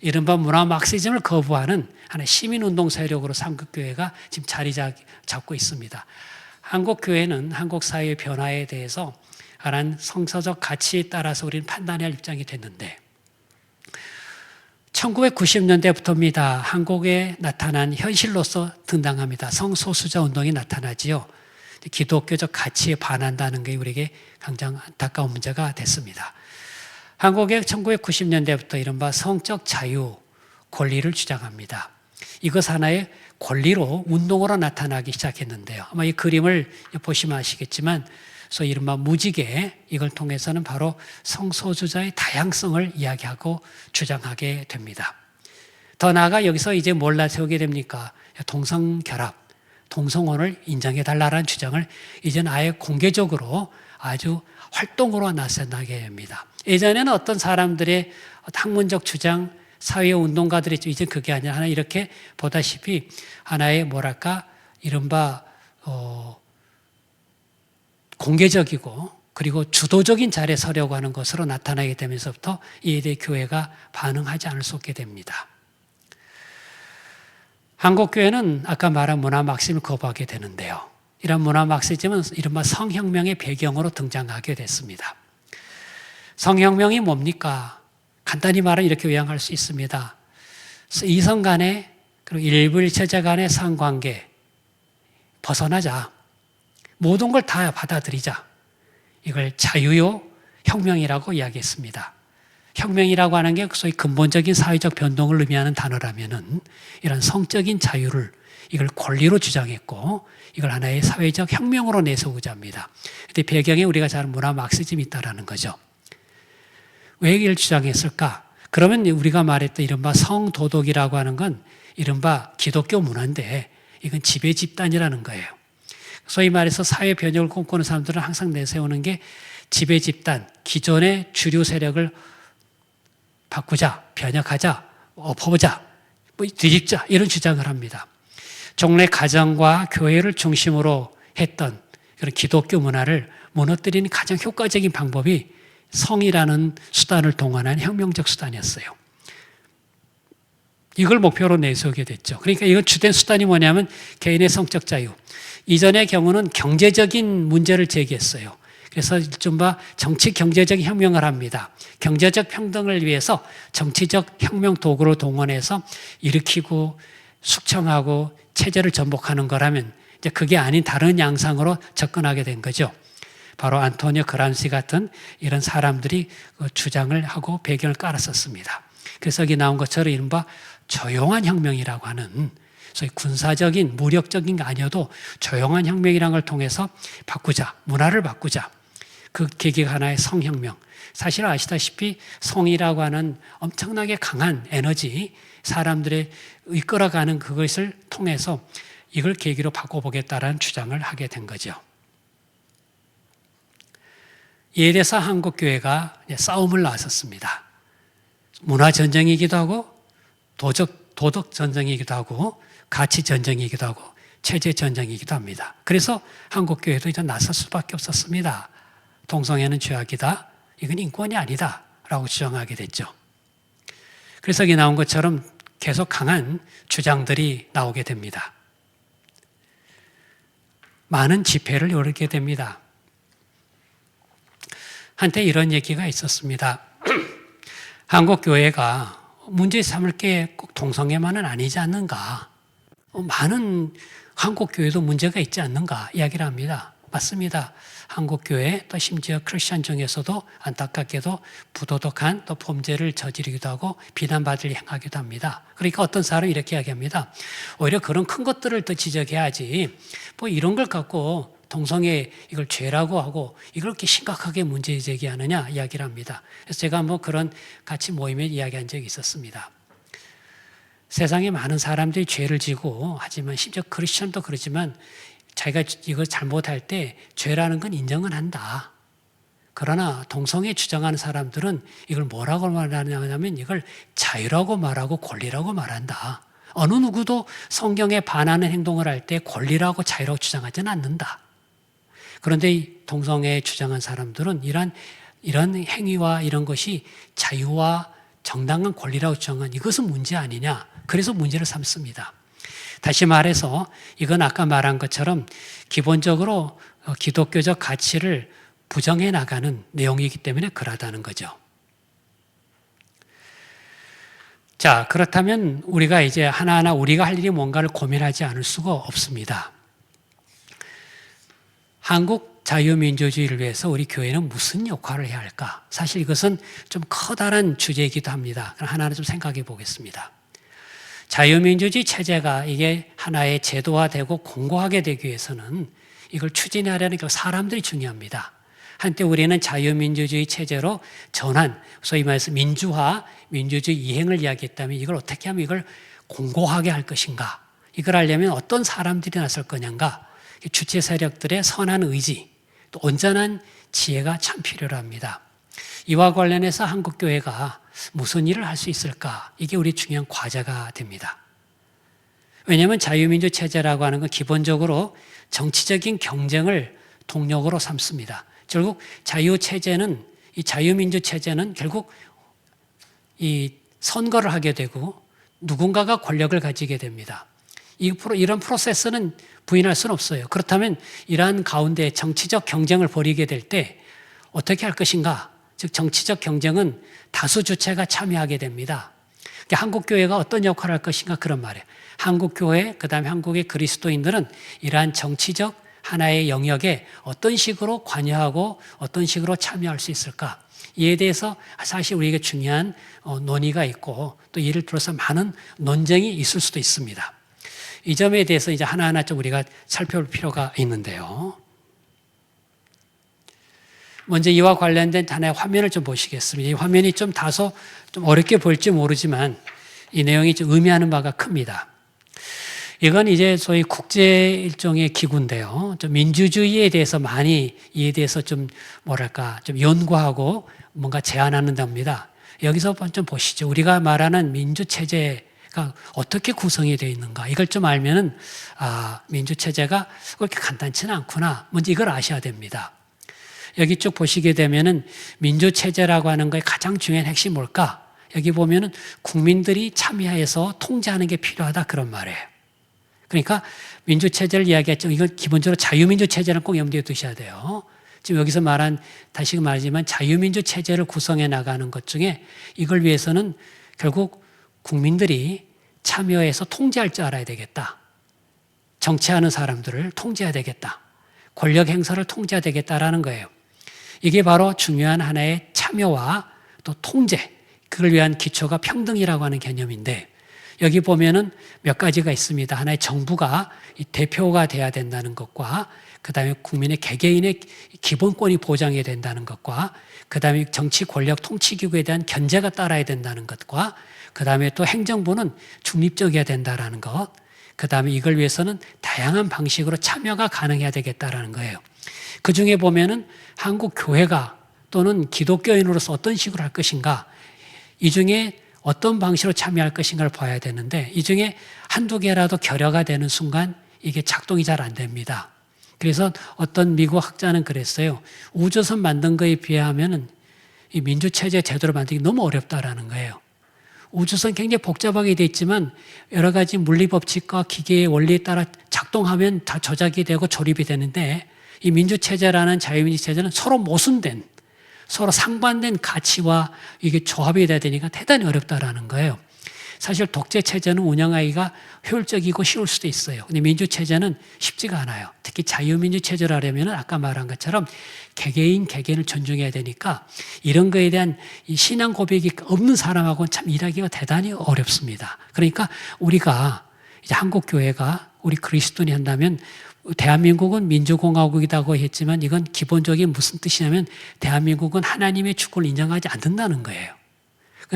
이른바 문화 막시즘을 거부하는 하나의 시민운동 세력으로 한국교회가 지금 자리 잡고 있습니다. 한국교회는 한국 사회의 변화에 대해서 하나는 성서적 가치에 따라서 우리는 판단해야 할 입장이 됐는데 1990년대부터입니다. 한국에 나타난 현실로서 등장합니다. 성소수자 운동이 나타나지요. 기독교적 가치에 반한다는 게 우리에게 굉장히 안타까운 문제가 됐습니다. 한국의 1990년대부터 이른바 성적 자유, 권리를 주장합니다. 이것 하나의 권리로 운동으로 나타나기 시작했는데요. 아마 이 그림을 보시면 아시겠지만 소위 이른바 무지개 이걸 통해서는 바로 성소수자의 다양성을 이야기하고 주장하게 됩니다. 더 나아가 여기서 이제 뭘 세우게 됩니까? 동성결합, 동성혼을 인정해달라는 주장을 이제는 아예 공개적으로 아주 활동으로 나서나게 됩니다. 예전에는 어떤 사람들의 학문적 주장, 사회운동가들이 이제 그게 아니라 하나 이렇게 보다시피 하나의 이른바 공개적이고 그리고 주도적인 자리에 서려고 하는 것으로 나타나게 되면서부터 이에 대해 교회가 반응하지 않을 수 없게 됩니다. 한국교회는 아까 말한 문화 막심을 거부하게 되는데요. 이런 문화 막시즘은 이른바 성혁명의 배경으로 등장하게 됐습니다. 성혁명이 뭡니까? 간단히 말하면 이렇게 요약할 수 있습니다. 이성 간의 그리고 일부일체자 간의 상관계 벗어나자. 모든 걸 다 받아들이자. 이걸 자유요 혁명이라고 이야기했습니다. 혁명이라고 하는 게 소위 근본적인 사회적 변동을 의미하는 단어라면은 이런 성적인 자유를 이걸 권리로 주장했고 이걸 하나의 사회적 혁명으로 내세우고자 합니다. 그때 배경에 우리가 잘 문화 막시즘이 있다라는 거죠. 왜 이걸 주장했을까? 그러면 우리가 말했던 이른바 성도덕이라고 하는 건 이른바 기독교 문화인데 이건 지배 집단이라는 거예요. 소위 말해서 사회 변혁을 꿈꾸는 사람들은 항상 내세우는 게 지배 집단, 기존의 주류 세력을 바꾸자, 변혁하자, 엎어보자, 뒤집자 이런 주장을 합니다. 종래 가정과 교회를 중심으로 했던 그런 기독교 문화를 무너뜨리는 가장 효과적인 방법이 성이라는 수단을 동원한 혁명적 수단이었어요. 이걸 목표로 내세우게 됐죠. 그러니까 이건 주된 수단이 뭐냐면 개인의 성적 자유. 이전의 경우는 경제적인 문제를 제기했어요. 그래서 이른바 정치 경제적 혁명을 합니다. 경제적 평등을 위해서 정치적 혁명 도구를 동원해서 일으키고 숙청하고 체제를 전복하는 거라면 이제 그게 아닌 다른 양상으로 접근하게 된 거죠. 바로 안토니오 그람시 같은 이런 사람들이 주장을 하고 배경을 깔았었습니다. 그래서 여기 나온 것처럼 이른바 조용한 혁명이라고 하는 소위 군사적인 무력적인 게 아니어도 조용한 혁명이라는 걸 통해서 바꾸자, 문화를 바꾸자. 그 계기가 하나의 성혁명. 사실 아시다시피 성이라고 하는 엄청나게 강한 에너지, 사람들의 이끌어가는 그것을 통해서 이걸 계기로 바꿔보겠다라는 주장을 하게 된 거죠. 이에 대해서 한국교회가 싸움을 나섰습니다. 문화 전쟁이기도 하고 도덕 전쟁이기도 하고 가치 전쟁이기도 하고 체제 전쟁이기도 합니다. 그래서 한국교회도 이제 나설 수밖에 없었습니다. 동성애는 죄악이다. 이건 인권이 아니다. 라고 주장하게 됐죠. 그래서 여기 나온 것처럼 계속 강한 주장들이 나오게 됩니다. 많은 집회를 열게 됩니다. 한때 이런 얘기가 있었습니다. 한국교회가 문제 삼을 게 꼭 동성애만은 아니지 않는가. 많은 한국교회도 문제가 있지 않는가 이야기를 합니다. 맞습니다. 한국교회 또 심지어 크리스천 중에서도 안타깝게도 부도덕한 또 범죄를 저지르기도 하고 비난받을 행하기도 합니다. 그러니까 어떤 사람이 이렇게 이야기합니다. 오히려 그런 큰 것들을 더 지적해야지 뭐 이런 걸 갖고 동성애 이걸 죄라고 하고 이걸 그렇게 심각하게 문제 제기하느냐 이야기를 합니다. 그래서 제가 한번 그런 같이 모임에 이야기한 적이 있었습니다. 세상에 많은 사람들이 죄를 지고 하지만 심지어 크리스천도 그렇지만 자기가 이걸 잘못할 때 죄라는 건 인정은 한다. 그러나 동성애 주장하는 사람들은 이걸 뭐라고 말하냐면 이걸 자유라고 말하고 권리라고 말한다. 어느 누구도 성경에 반하는 행동을 할 때 권리라고 자유라고 주장하지는 않는다. 그런데 이 동성애 주장한 사람들은 이런 행위와 이런 것이 자유와 정당한 권리라고 주장한 이것은 문제 아니냐. 그래서 문제를 삼습니다. 다시 말해서 이건 아까 말한 것처럼 기본적으로 기독교적 가치를 부정해 나가는 내용이기 때문에 그러하다는 거죠. 자, 그렇다면 우리가 이제 하나하나 우리가 할 일이 뭔가를 고민하지 않을 수가 없습니다. 한국 자유민주주의를 위해서 우리 교회는 무슨 역할을 해야 할까? 사실 이것은 좀 커다란 주제이기도 합니다. 하나하나 좀 생각해 보겠습니다. 자유민주주의 체제가 이게 하나의 제도화되고 공고하게 되기 위해서는 이걸 추진하려는 사람들이 중요합니다. 한때 우리는 자유민주주의 체제로 전환, 소위 말해서 민주화, 민주주의 이행을 이야기했다면 이걸 어떻게 하면 이걸 공고하게 할 것인가? 이걸 하려면 어떤 사람들이 나설 거냐인가? 주체 세력들의 선한 의지, 또 온전한 지혜가 참 필요합니다. 이와 관련해서 한국교회가 무슨 일을 할 수 있을까? 이게 우리 중요한 과제가 됩니다. 왜냐하면 자유민주 체제라고 하는 건 기본적으로 정치적인 경쟁을 동력으로 삼습니다. 결국 자유체제는, 이 자유민주 체제는 결국 이 선거를 하게 되고 누군가가 권력을 가지게 됩니다. 이런 프로세스는 부인할 수는 없어요. 그렇다면 이러한 가운데 정치적 경쟁을 벌이게 될 때 어떻게 할 것인가? 즉 정치적 경쟁은 다수 주체가 참여하게 됩니다. 그러니까 한국교회가 어떤 역할을 할 것인가 그런 말이에요. 한국교회 그다음에 한국의 그리스도인들은 이러한 정치적 하나의 영역에 어떤 식으로 관여하고 어떤 식으로 참여할 수 있을까? 이에 대해서 사실 우리에게 중요한 논의가 있고 또 이를 들어서 많은 논쟁이 있을 수도 있습니다. 이 점에 대해서 이제 하나하나 좀 우리가 살펴볼 필요가 있는데요. 먼저 이와 관련된 하나의 화면을 좀 보시겠습니다. 이 화면이 좀 다소 좀 어렵게 보일지 모르지만 이 내용이 좀 의미하는 바가 큽니다. 이건 이제 소위 국제 일종의 기구인데요. 좀 민주주의에 대해서 많이 이에 대해서 좀 뭐랄까 좀 연구하고 뭔가 제안하는 겁니다. 여기서 좀 보시죠. 우리가 말하는 민주 체제가 어떻게 구성이 되어 있는가 이걸 좀 알면은 민주 체제가 그렇게 간단치는 않구나. 먼저 이걸 아셔야 됩니다. 여기 쭉 보시게 되면은 민주 체제라고 하는 거의 가장 중요한 핵심이 뭘까? 여기 보면은 국민들이 참여해서 통제하는 게 필요하다 그런 말이에요. 그러니까 민주 체제를 이야기했죠. 이건 기본적으로 자유민주 체제는 꼭 염두에 두셔야 돼요. 지금 여기서 말한 다시 말하지만 자유민주 체제를 구성해 나가는 것 중에 이걸 위해서는 결국 국민들이 참여해서 통제할 줄 알아야 되겠다. 정치하는 사람들을 통제해야 되겠다. 권력 행사를 통제해야 되겠다라는 거예요. 이게 바로 중요한 하나의 참여와 또 통제, 그걸 위한 기초가 평등이라고 하는 개념인데 여기 보면은 몇 가지가 있습니다. 하나의 정부가 대표가 돼야 된다는 것과 그 다음에 국민의 개개인의 기본권이 보장이 된다는 것과 그 다음에 정치 권력 통치기구에 대한 견제가 따라야 된다는 것과 그 다음에 또 행정부는 중립적이어야 된다는 것 그 다음에 이걸 위해서는 다양한 방식으로 참여가 가능해야 되겠다라는 거예요. 그 중에 보면은 한국 교회가 또는 기독교인으로서 어떤 식으로 할 것인가 이 중에 어떤 방식으로 참여할 것인가를 봐야 되는데 이 중에 한두 개라도 결여가 되는 순간 이게 작동이 잘 안 됩니다. 그래서 어떤 미국 학자는 그랬어요. 우주선 만든 거에 비하면은 이 민주체제 제도를 만들기 너무 어렵다라는 거예요. 우주선 굉장히 복잡하게 되어 있지만 여러 가지 물리법칙과 기계의 원리에 따라 작동하면 다 조작이 되고 조립이 되는데 이 민주체제라는 자유민주체제는 서로 모순된 서로 상반된 가치와 이게 조합이 돼야 되니까 대단히 어렵다라는 거예요. 사실 독재체제는 운영하기가 효율적이고 쉬울 수도 있어요. 근데 민주체제는 쉽지가 않아요. 특히 자유민주체제를 하려면 아까 말한 것처럼 개개인을 존중해야 되니까 이런 거에 대한 이 신앙 고백이 없는 사람하고는 참 일하기가 대단히 어렵습니다. 그러니까 우리가 이제 한국교회가 우리 그리스도인이 한다면 대한민국은 민주공화국이라고 했지만 이건 기본적인 무슨 뜻이냐면 대한민국은 하나님의 주권을 인정하지 않는다는 거예요.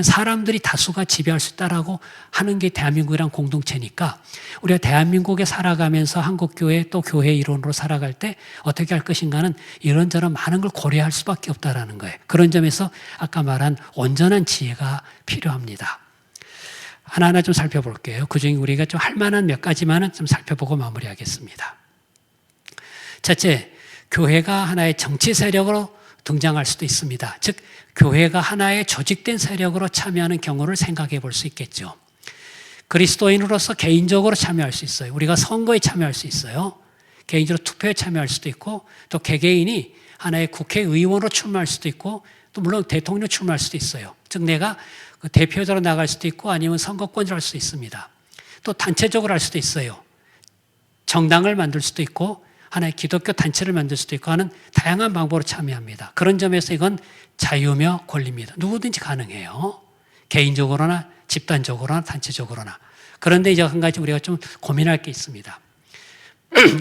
사람들이 다수가 지배할 수 있다라고 하는 게 대한민국이란 공동체니까 우리가 대한민국에 살아가면서 한국교회 또 교회 일원으로 살아갈 때 어떻게 할 것인가는 이런저런 많은 걸 고려할 수밖에 없다라는 거예요. 그런 점에서 아까 말한 온전한 지혜가 필요합니다. 하나하나 좀 살펴볼게요. 그중에 우리가 좀 할 만한 몇 가지만은 좀 살펴보고 마무리하겠습니다. 첫째, 교회가 하나의 정치 세력으로 등장할 수도 있습니다. 즉 교회가 하나의 조직된 세력으로 참여하는 경우를 생각해 볼 수 있겠죠. 그리스도인으로서 개인적으로 참여할 수 있어요. 우리가 선거에 참여할 수 있어요. 개인적으로 투표에 참여할 수도 있고 또 개개인이 하나의 국회의원으로 출마할 수도 있고 또 물론 대통령 출마할 수도 있어요. 즉 내가 대표자로 나갈 수도 있고 아니면 선거권자로 할 수도 있습니다. 또 단체적으로 할 수도 있어요. 정당을 만들 수도 있고 하나의 기독교 단체를 만들 수도 있고 하는 다양한 방법으로 참여합니다. 그런 점에서 이건 자유며 권리입니다. 누구든지 가능해요. 개인적으로나 집단적으로나 단체적으로나. 그런데 이제 한 가지 우리가 좀 고민할 게 있습니다.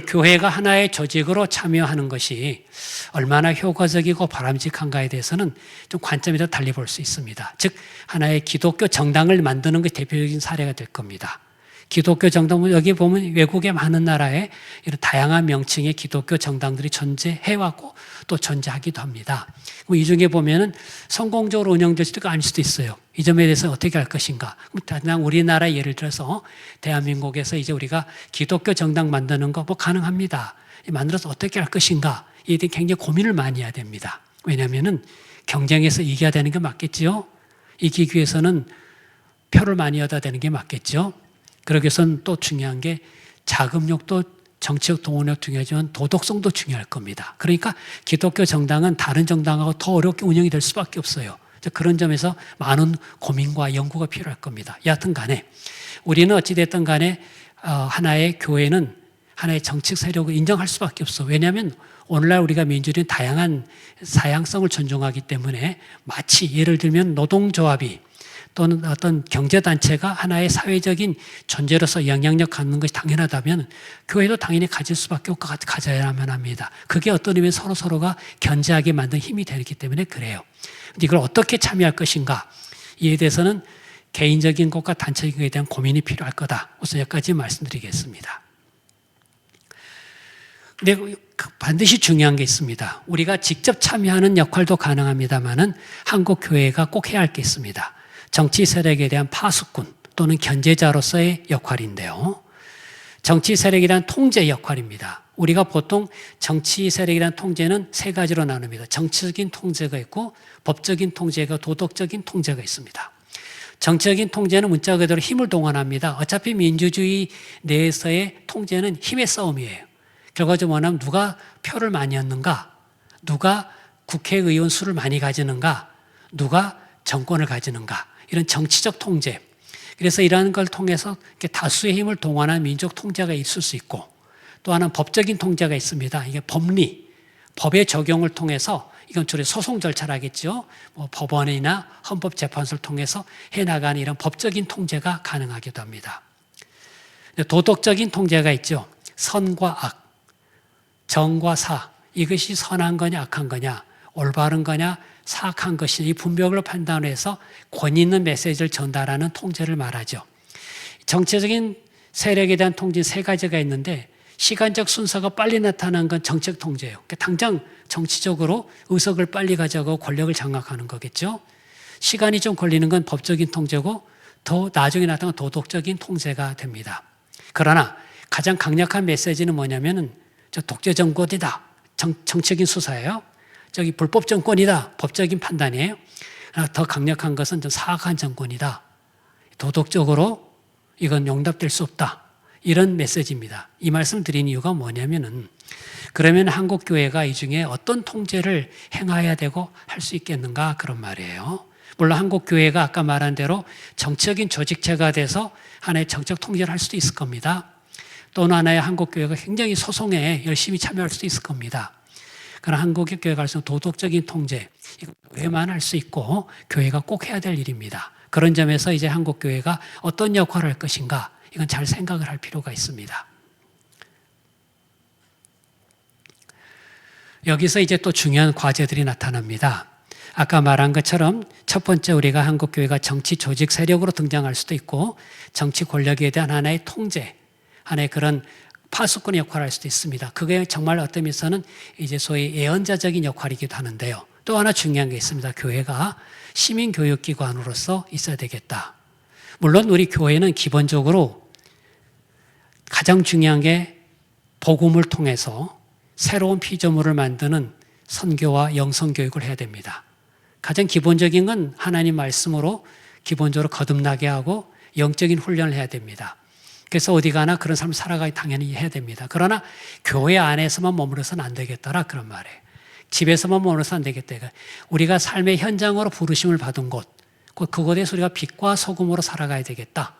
교회가 하나의 조직으로 참여하는 것이 얼마나 효과적이고 바람직한가에 대해서는 좀 관점이 더 달리 볼 수 있습니다. 즉 하나의 기독교 정당을 만드는 것이 대표적인 사례가 될 겁니다. 기독교 정당, 여기 보면 외국의 많은 나라에 이런 다양한 명칭의 기독교 정당들이 존재해왔고 또 존재하기도 합니다. 이 중에 보면은 성공적으로 운영될 수도 있고 아닐 수도 있어요. 이 점에 대해서 어떻게 할 것인가. 그냥 우리나라 예를 들어서 대한민국에서 이제 우리가 기독교 정당 만드는 거 뭐 가능합니다. 만들어서 어떻게 할 것인가. 이에 대해 굉장히 고민을 많이 해야 됩니다. 왜냐하면은 경쟁에서 이겨야 되는 게 맞겠죠. 이기기 위해서는 표를 많이 얻어야 되는 게 맞겠죠. 그러기 위해서는 또 중요한 게 자금력도 정치적 동원력 중요하지만 도덕성도 중요할 겁니다. 그러니까 기독교 정당은 다른 정당하고 더 어렵게 운영이 될 수밖에 없어요. 그런 점에서 많은 고민과 연구가 필요할 겁니다. 여하튼 간에 우리는 어찌됐든 간에 하나의 교회는 하나의 정치 세력을 인정할 수밖에 없어. 왜냐하면 오늘날 우리가 민주주의는 다양한 사양성을 존중하기 때문에 마치 예를 들면 노동조합이 또는 어떤 경제단체가 하나의 사회적인 존재로서 영향력 갖는 것이 당연하다면 교회도 당연히 가질 수밖에 없고 가져야만 합니다. 그게 어떤 의미에서 서로가 견제하게 만든 힘이 되기 때문에 그래요. 근데 이걸 어떻게 참여할 것인가, 이에 대해서는 개인적인 것과 단체적인 것에 대한 고민이 필요할 거다. 우선 여기까지 말씀드리겠습니다. 근데 반드시 중요한 게 있습니다. 우리가 직접 참여하는 역할도 가능합니다만은 한국 교회가 꼭 해야 할 게 있습니다. 정치 세력에 대한 파수꾼 또는 견제자로서의 역할인데요. 정치 세력에 대한 통제 역할입니다. 우리가 보통 정치 세력에 대한 통제는 세 가지로 나눕니다. 정치적인 통제가 있고 법적인 통제가, 도덕적인 통제가 있습니다. 정치적인 통제는 문자 그대로 힘을 동원합니다. 어차피 민주주의 내에서의 통제는 힘의 싸움이에요. 결과적으로 뭐냐면 누가 표를 많이 얻는가, 누가 국회의원 수를 많이 가지는가, 누가 정권을 가지는가, 이런 정치적 통제. 그래서 이러한 걸 통해서 다수의 힘을 동원한 민족 통제가 있을 수 있고, 또 하나는 법적인 통제가 있습니다. 이게 법리, 법의 적용을 통해서, 이건 주로 소송 절차라겠죠. 법원이나 헌법재판소를 통해서 해나가는 이런 법적인 통제가 가능하기도 합니다. 도덕적인 통제가 있죠. 선과 악, 정과 사, 이것이 선한 거냐 악한 거냐, 올바른 거냐 사악한 것이냐, 이 분별로 판단해서 권위 있는 메시지를 전달하는 통제를 말하죠. 정치적인 세력에 대한 통제 세 가지가 있는데, 시간적 순서가 빨리 나타나는 건 정책 통제예요. 그러니까 당장 정치적으로 의석을 빨리 가져가고 권력을 장악하는 거겠죠. 시간이 좀 걸리는 건 법적인 통제고, 더 나중에 나타나는 도덕적인 통제가 됩니다. 그러나 가장 강력한 메시지는 뭐냐면은 저 독재 정권이다, 정치적인 수사예요. 저기 불법 정권이다, 법적인 판단이에요. 더 강력한 것은 좀 사악한 정권이다, 도덕적으로 이건 용납될 수 없다, 이런 메시지입니다. 이 말씀 드린 이유가 뭐냐면은, 그러면 한국 교회가 이 중에 어떤 통제를 행해야 되고 할 수 있겠는가, 그런 말이에요. 물론 한국 교회가 아까 말한 대로 정치적인 조직체가 돼서 하나의 정책 통제를 할 수도 있을 겁니다. 또는 하나의 한국 교회가 굉장히 소송에 열심히 참여할 수도 있을 겁니다. 그러나 한국의 교회가 할 수 있는 도덕적인 통제, 이거 교회만 할 수 있고 교회가 꼭 해야 될 일입니다. 그런 점에서 이제 한국 교회가 어떤 역할을 할 것인가, 이건 잘 생각을 할 필요가 있습니다. 여기서 이제 또 중요한 과제들이 나타납니다. 아까 말한 것처럼 첫 번째, 우리가 한국 교회가 정치 조직 세력으로 등장할 수도 있고, 정치 권력에 대한 하나의 통제, 하나의 그런 파수꾼의 역할을 할 수도 있습니다. 그게 정말 어떤 면에서는 이제 소위 예언자적인 역할이기도 하는데요. 또 하나 중요한 게 있습니다. 교회가 시민교육기관으로서 있어야 되겠다. 물론 우리 교회는 기본적으로 가장 중요한 게 복음을 통해서 새로운 피조물을 만드는 선교와 영성교육을 해야 됩니다. 가장 기본적인 건 하나님 말씀으로 기본적으로 거듭나게 하고 영적인 훈련을 해야 됩니다. 그래서 어디 가나 그런 삶을 살아가야 당연히 해야 됩니다. 그러나 교회 안에서만 머무르서는 안 되겠더라, 그런 말이에요. 집에서만 머무르서 안 되겠다. 우리가 삶의 현장으로 부르심을 받은 곳, 그곳에서 우리가 빛과 소금으로 살아가야 되겠다.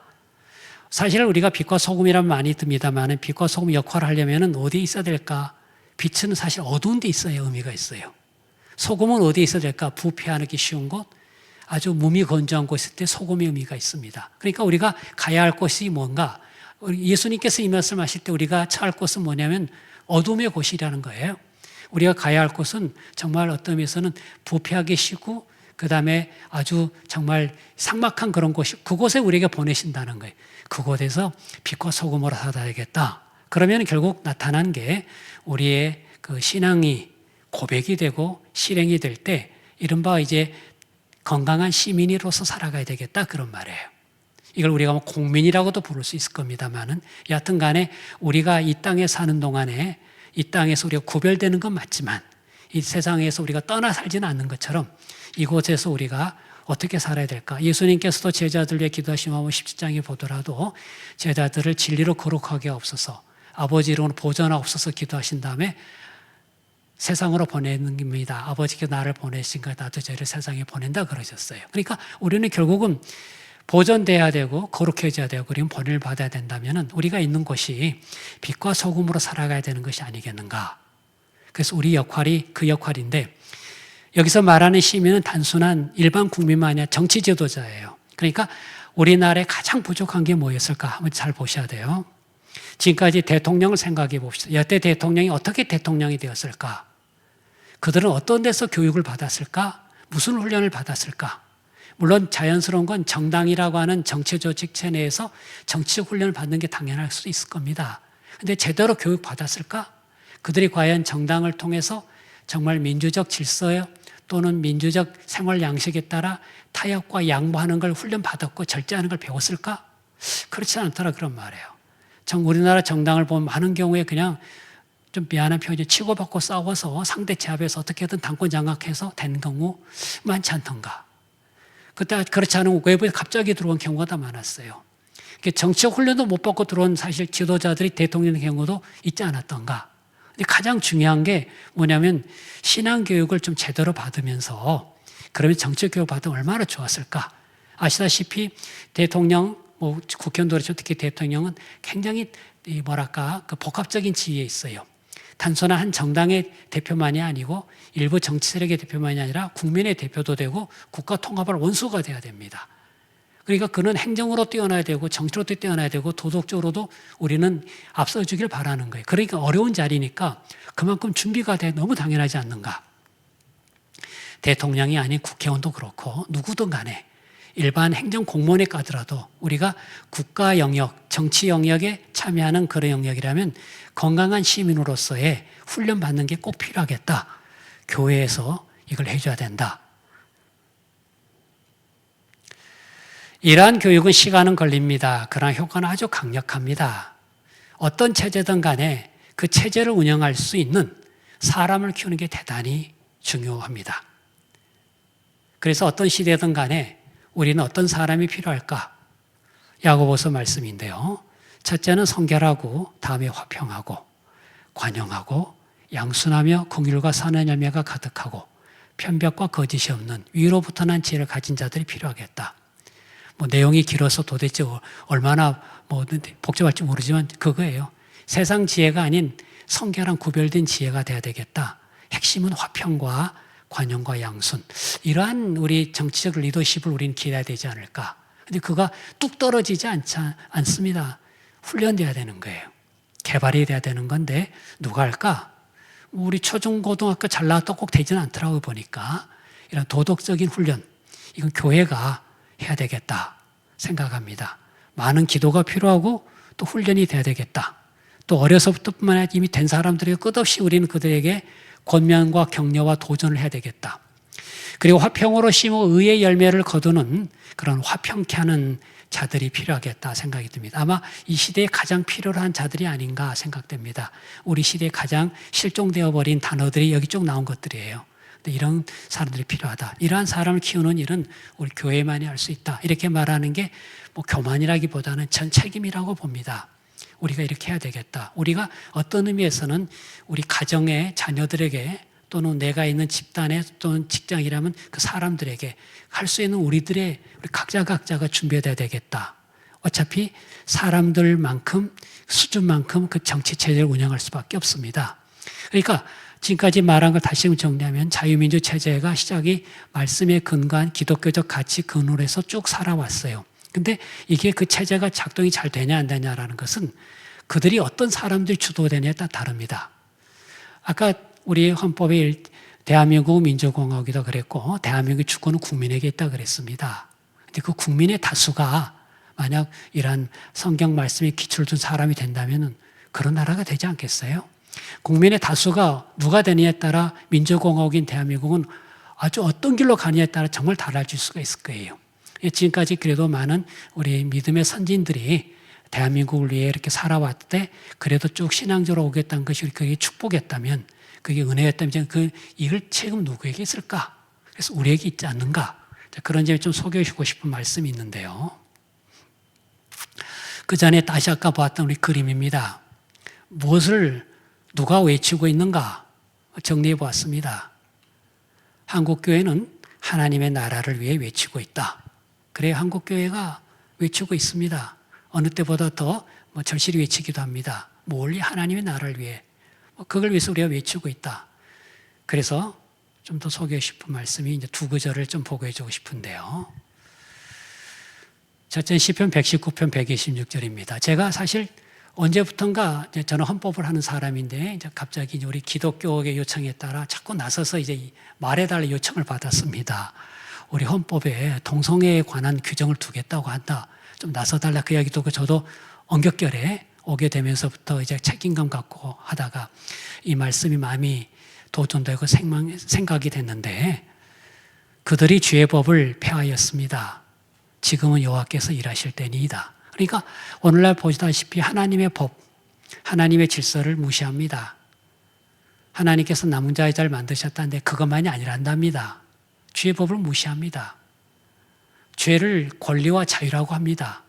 사실 우리가 빛과 소금이라면 많이 듭니다만, 빛과 소금 역할을 하려면 어디에 있어야 될까? 빛은 사실 어두운 데 있어야 의미가 있어요. 소금은 어디에 있어야 될까? 부패하기 쉬운 곳, 아주 몸이 건조한 곳일 때 소금의 의미가 있습니다. 그러니까 우리가 가야 할 곳이 뭔가, 예수님께서 이 말씀하실 때 우리가 처할 곳은 뭐냐면 어둠의 곳이라는 거예요. 우리가 가야 할 곳은 정말 어떤 면에서는 부패하기 쉬고, 그 다음에 아주 정말 삭막한 그런 곳이, 그곳에 우리에게 보내신다는 거예요. 그곳에서 빛과 소금으로 살아야겠다. 그러면 결국 나타난 게 우리의 그 신앙이 고백이 되고 실행이 될 때 이른바 이제 건강한 시민으로서 살아가야 되겠다, 그런 말이에요. 이걸 우리가 뭐 공민이라고도 부를 수 있을 겁니다만은, 여하튼 간에 우리가 이 땅에 사는 동안에 이 땅에서 우리가 구별되는 건 맞지만 이 세상에서 우리가 떠나 살지는 않는 것처럼 이곳에서 우리가 어떻게 살아야 될까? 예수님께서도 제자들 위해 기도하시면 17장에 보더라도 제자들을 진리로 거룩하게 하옵소서, 아버지 이름으로 보존하옵소서 기도하신 다음에 세상으로 보내는 겁니다. 아버지께서 나를 보내신 것, 나도 저희를 세상에 보낸다 그러셨어요. 그러니까 우리는 결국은 보존돼야 되고 거룩해져야 되고 그리고 번을 받아야 된다면 우리가 있는 곳이 빛과 소금으로 살아가야 되는 것이 아니겠는가. 그래서 우리 역할이 그 역할인데, 여기서 말하는 시민은 단순한 일반 국민만 아니라 정치 지도자예요. 그러니까 우리나라에 가장 부족한 게 뭐였을까 한번 잘 보셔야 돼요. 지금까지 대통령을 생각해 봅시다. 여태 대통령이 어떻게 대통령이 되었을까? 그들은 어떤 데서 교육을 받았을까? 무슨 훈련을 받았을까? 물론 자연스러운 건 정당이라고 하는 정치 조직체 내에서 정치적 훈련을 받는 게 당연할 수 있을 겁니다. 근데 제대로 교육 받았을까? 그들이 과연 정당을 통해서 정말 민주적 질서에 또는 민주적 생활 양식에 따라 타협과 양보하는 걸 훈련받았고 절제하는 걸 배웠을까? 그렇지 않더라 그런 말이에요. 우리나라 정당을 보면 많은 경우에 그냥 좀 미안한 표현이 치고받고 싸워서 상대 제압해서 어떻게든 당권 장악해서 된 경우 많지 않던가. 그때 그렇지 않은 외부에 갑자기 들어온 경우가 더 많았어요. 정치적 훈련도 못 받고 들어온 사실 지도자들이 대통령의 경우도 있지 않았던가. 근데 가장 중요한 게 뭐냐면 신앙교육을 좀 제대로 받으면서 그러면 정치적 교육 받으면 얼마나 좋았을까. 아시다시피 대통령, 국회의원도 그렇죠. 특히 대통령은 굉장히 그 복합적인 지위에 있어요. 단순한 한 정당의 대표만이 아니고 일부 정치 세력의 대표만이 아니라 국민의 대표도 되고 국가 통합할 원수가 돼야 됩니다. 그러니까 그는 행정으로 뛰어나야 되고 정치로도 뛰어나야 되고 도덕적으로도 우리는 앞서주길 바라는 거예요. 그러니까 어려운 자리니까 그만큼 준비가 돼 너무 당연하지 않는가. 대통령이 아닌 국회의원도 그렇고 누구든 간에 일반 행정 공무원에 가더라도 우리가 국가 영역, 정치 영역에 참여하는 그런 영역이라면 건강한 시민으로서의 훈련받는 게 꼭 필요하겠다. 교회에서 이걸 해줘야 된다. 이러한 교육은 시간은 걸립니다. 그러나 효과는 아주 강력합니다. 어떤 체제든 간에 그 체제를 운영할 수 있는 사람을 키우는 게 대단히 중요합니다. 그래서 어떤 시대든 간에 우리는 어떤 사람이 필요할까? 야고보서 말씀인데요. 첫째는 성결하고 다음에 화평하고 관용하고 양순하며 긍휼과 선한 열매가 가득하고 편벽과 거짓이 없는 위로부터 난 지혜를 가진 자들이 필요하겠다. 내용이 길어서 도대체 얼마나 복잡할지 모르지만 그거예요. 세상 지혜가 아닌 성결한 구별된 지혜가 돼야 되겠다. 핵심은 화평과 관용과 양순. 이러한 우리 정치적 리더십을 우리는 기대해야 되지 않을까. 근데 그가 뚝 떨어지지 않습니다. 훈련돼야 되는 거예요. 개발이 돼야 되는 건데 누가 할까? 우리 초중고등학교 잘 나왔다 꼭 되지는 않더라고요 보니까. 이런 도덕적인 훈련, 이건 교회가 해야 되겠다 생각합니다. 많은 기도가 필요하고 또 훈련이 돼야 되겠다. 또 어려서부터뿐만 아니라 이미 된 사람들에게 끝없이 우리는 그들에게 권면과 격려와 도전을 해야 되겠다. 그리고 화평으로 심어 의의 열매를 거두는 그런 화평케 하는 자들이 필요하겠다 생각이 듭니다. 아마 이 시대에 가장 필요로 한 자들이 아닌가 생각됩니다. 우리 시대에 가장 실종되어 버린 단어들이 여기 쭉 나온 것들이에요. 근데 이런 사람들이 필요하다. 이러한 사람을 키우는 일은 우리 교회만이 할 수 있다. 이렇게 말하는 게 교만이라기보다는 전 책임이라고 봅니다. 우리가 이렇게 해야 되겠다. 우리가 어떤 의미에서는 우리 가정의 자녀들에게 또는 내가 있는 집단에 또는 직장이라면 그 사람들에게 할 수 있는 우리 각자가 준비해야 되겠다. 어차피 사람들만큼 수준만큼 그 정치 체제를 운영할 수밖에 없습니다. 그러니까 지금까지 말한 걸 다시 정리하면 자유민주 체제가 시작이 말씀에 근거한 기독교적 가치 근원에서 쭉 살아왔어요. 근데 이게 그 체제가 작동이 잘 되냐 안 되냐라는 것은 그들이 어떤 사람들이 주도되냐에 따라 다릅니다. 아까 우리 헌법에 대한민국 민주공화국이다 그랬고 대한민국의 주권은 국민에게 있다 그랬습니다. 근데 그 국민의 다수가 만약 이러한 성경 말씀에 기초를 둔 사람이 된다면 그런 나라가 되지 않겠어요? 국민의 다수가 누가 되느냐에 따라 민주공화국인 대한민국은 아주 어떤 길로 가느냐에 따라 정말 달라질 수가 있을 거예요. 지금까지 그래도 많은 우리 믿음의 선진들이 대한민국을 위해 이렇게 살아왔을 그래도 쭉 신앙적으로 오겠다는 것이 그게 축복이었다면 그게 은혜였다면 이걸 책임 누구에게 있을까? 그래서 우리에게 있지 않는가? 그런 점에 좀 소개해주고 싶은 말씀이 있는데요. 그 전에 다시 아까 보았던 우리 그림입니다. 무엇을 누가 외치고 있는가? 정리해 보았습니다. 한국교회는 하나님의 나라를 위해 외치고 있다. 그래야 한국교회가 외치고 있습니다. 어느 때보다 더 절실히 외치기도 합니다. 멀리 하나님의 나라를 위해 그걸 위해서 우리가 외치고 있다. 그래서 좀 더 소개해 싶은 말씀이 이제 두 구절을 좀 보고해 주고 싶은데요. 첫째는 시편 119편 126절입니다. 제가 사실 언제부턴가 저는 헌법을 하는 사람인데 이제 갑자기 우리 기독교의 요청에 따라 자꾸 나서서 이제 말해달라 요청을 받았습니다. 우리 헌법에 동성애에 관한 규정을 두겠다고 한다. 좀 나서달라 그 이야기도 저도 엉겹결에 오게 되면서부터 이제 책임감 갖고 하다가 이 말씀이 마음이 도전되고 생각이 됐는데 그들이 주의 법을 폐하였습니다. 지금은 여호와께서 일하실 때니이다. 그러니까 오늘날 보시다시피 하나님의 법, 하나님의 질서를 무시합니다. 하나님께서 남은 자의 자를 만드셨다는데 그것만이 아니란답니다. 주의 법을 무시합니다. 죄를 권리와 자유라고 합니다.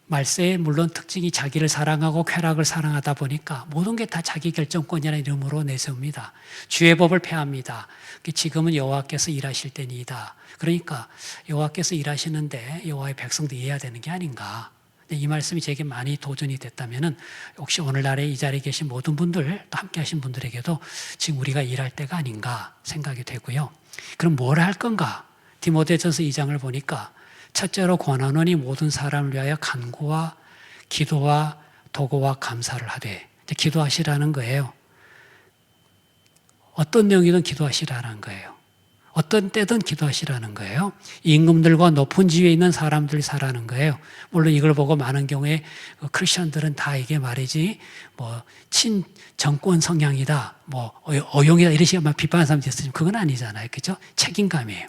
말세의 물론 특징이 자기를 사랑하고 쾌락을 사랑하다 보니까 모든 게 다 자기 결정권이라는 이름으로 내세웁니다. 주의 법을 폐합니다. 지금은 여호와께서 일하실 때니이다. 그러니까 여호와께서 일하시는데 여호와의 백성도 이해해야 되는 게 아닌가. 이 말씀이 제게 많이 도전이 됐다면 혹시 오늘날에 이 자리에 계신 모든 분들 또 함께 하신 분들에게도 지금 우리가 일할 때가 아닌가 생각이 되고요. 그럼 뭘 할 건가? 디모데전서 2장을 보니까 첫째로 권하노니 모든 사람을 위하여 간구와 기도와 도구와 감사를 하되, 기도하시라는 거예요. 어떤 내용이든 기도하시라는 거예요. 어떤 때든 기도하시라는 거예요. 임금들과 높은 지위에 있는 사람들이 사라는 거예요. 물론 이걸 보고 많은 경우에 크리스천들은 다 이게 말이지 친정권 성향이다, 어용이다 이런 식으로 비판하는 사람들이 있으면 그건 아니잖아요. 그렇죠? 책임감이에요.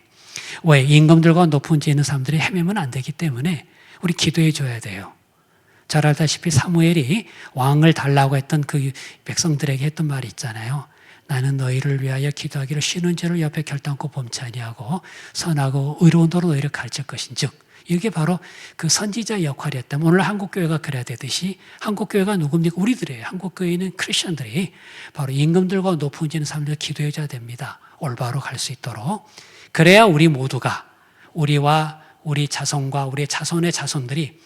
왜? 임금들과 높은 지위에 있는 사람들이 헤매면 안 되기 때문에 우리 기도해 줘야 돼요. 잘 알다시피 사무엘이 왕을 달라고 했던 그 백성들에게 했던 말이 있잖아요. 나는 너희를 위하여 기도하기를 쉬는 죄를 옆에 결단코 범치 아니하고 선하고 의로운 도로 너희를 가르칠 것인즉, 이게 바로 그 선지자의 역할이었다면 오늘 한국교회가 그래야 되듯이, 한국교회가 누굽니까? 우리들이에요. 한국교회는 크리스천들이 바로 임금들과 높은 지위에 있는 사람들 기도해 줘야 됩니다. 올바로 갈 수 있도록. 그래야 우리 모두가, 우리와 우리 자손과 우리 자손의 자손들이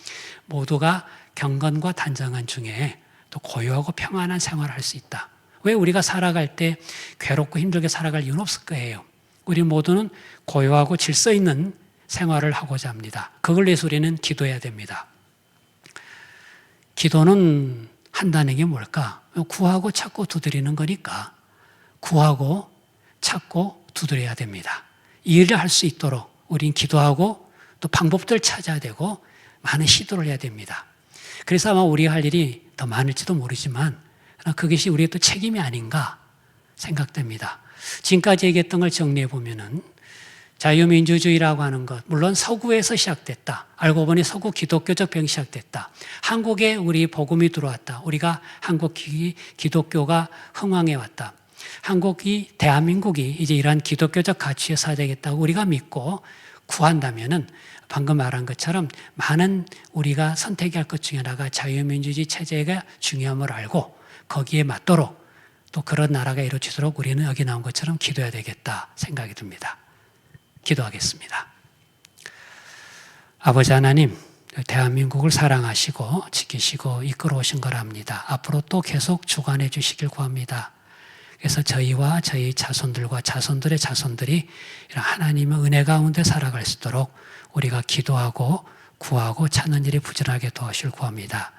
모두가 경건과 단정한 중에 또 고요하고 평안한 생활을 할 수 있다. 왜? 우리가 살아갈 때 괴롭고 힘들게 살아갈 이유는 없을 거예요. 우리 모두는 고요하고 질서 있는 생활을 하고자 합니다. 그걸 위해서 우리는 기도해야 됩니다. 기도는 한다는 게 뭘까? 구하고 찾고 두드리는 거니까 구하고 찾고 두드려야 됩니다. 이 일을 할 수 있도록 우린 기도하고 또 방법들을 찾아야 되고 많은 시도를 해야 됩니다. 그래서 아마 우리가 할 일이 더 많을지도 모르지만 그것이 우리의 또 책임이 아닌가 생각됩니다. 지금까지 얘기했던 걸 정리해 보면은 자유민주주의라고 하는 것, 물론 서구에서 시작됐다. 알고 보니 서구 기독교적 병이 시작됐다. 한국에 우리 복음이 들어왔다. 우리가 한국 기독교가 흥왕해 왔다. 대한민국이 이제 이러한 기독교적 가치에 서야 되겠다고 우리가 믿고 구한다면은 방금 말한 것처럼 많은 우리가 선택해야 할 것 중에 하나가 자유민주주의 체제가 중요함을 알고 거기에 맞도록 또 그런 나라가 이루어지도록 우리는 여기 나온 것처럼 기도해야 되겠다 생각이 듭니다. 기도하겠습니다. 아버지 하나님, 대한민국을 사랑하시고 지키시고 이끌어 오신 거랍니다. 앞으로 또 계속 주관해 주시길 구합니다. 그래서 저희와 저희 자손들과 자손들의 자손들이 이런 하나님의 은혜 가운데 살아갈 수 있도록 우리가 기도하고 구하고 찾는 일이 부지런하게 도와주시길 구합니다.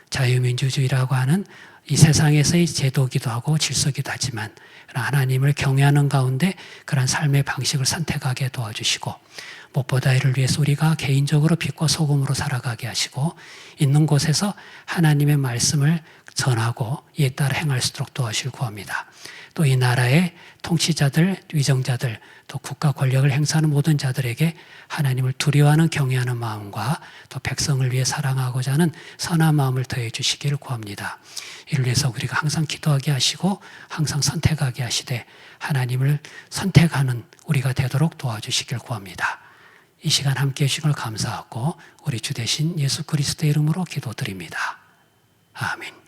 자유민주주의라고 하는 이 세상에서의 제도기도 하고 질서기도 하지만 하나님을 경외하는 가운데 그런 삶의 방식을 선택하게 도와주시고 무엇보다 이를 위해서 우리가 개인적으로 빛과 소금으로 살아가게 하시고 있는 곳에서 하나님의 말씀을 전하고 이에 따라 행할 수 있도록 도와주시길 구합니다. 또 이 나라의 통치자들, 위정자들, 또 국가 권력을 행사하는 모든 자들에게 하나님을 두려워하는 경외하는 마음과 또 백성을 위해 사랑하고자 하는 선한 마음을 더해 주시기를 구합니다. 이를 위해서 우리가 항상 기도하게 하시고 항상 선택하게 하시되 하나님을 선택하는 우리가 되도록 도와주시길 구합니다. 이 시간 함께 해주신 걸 감사하고 우리 주 되신 예수 그리스도의 이름으로 기도드립니다. 아멘.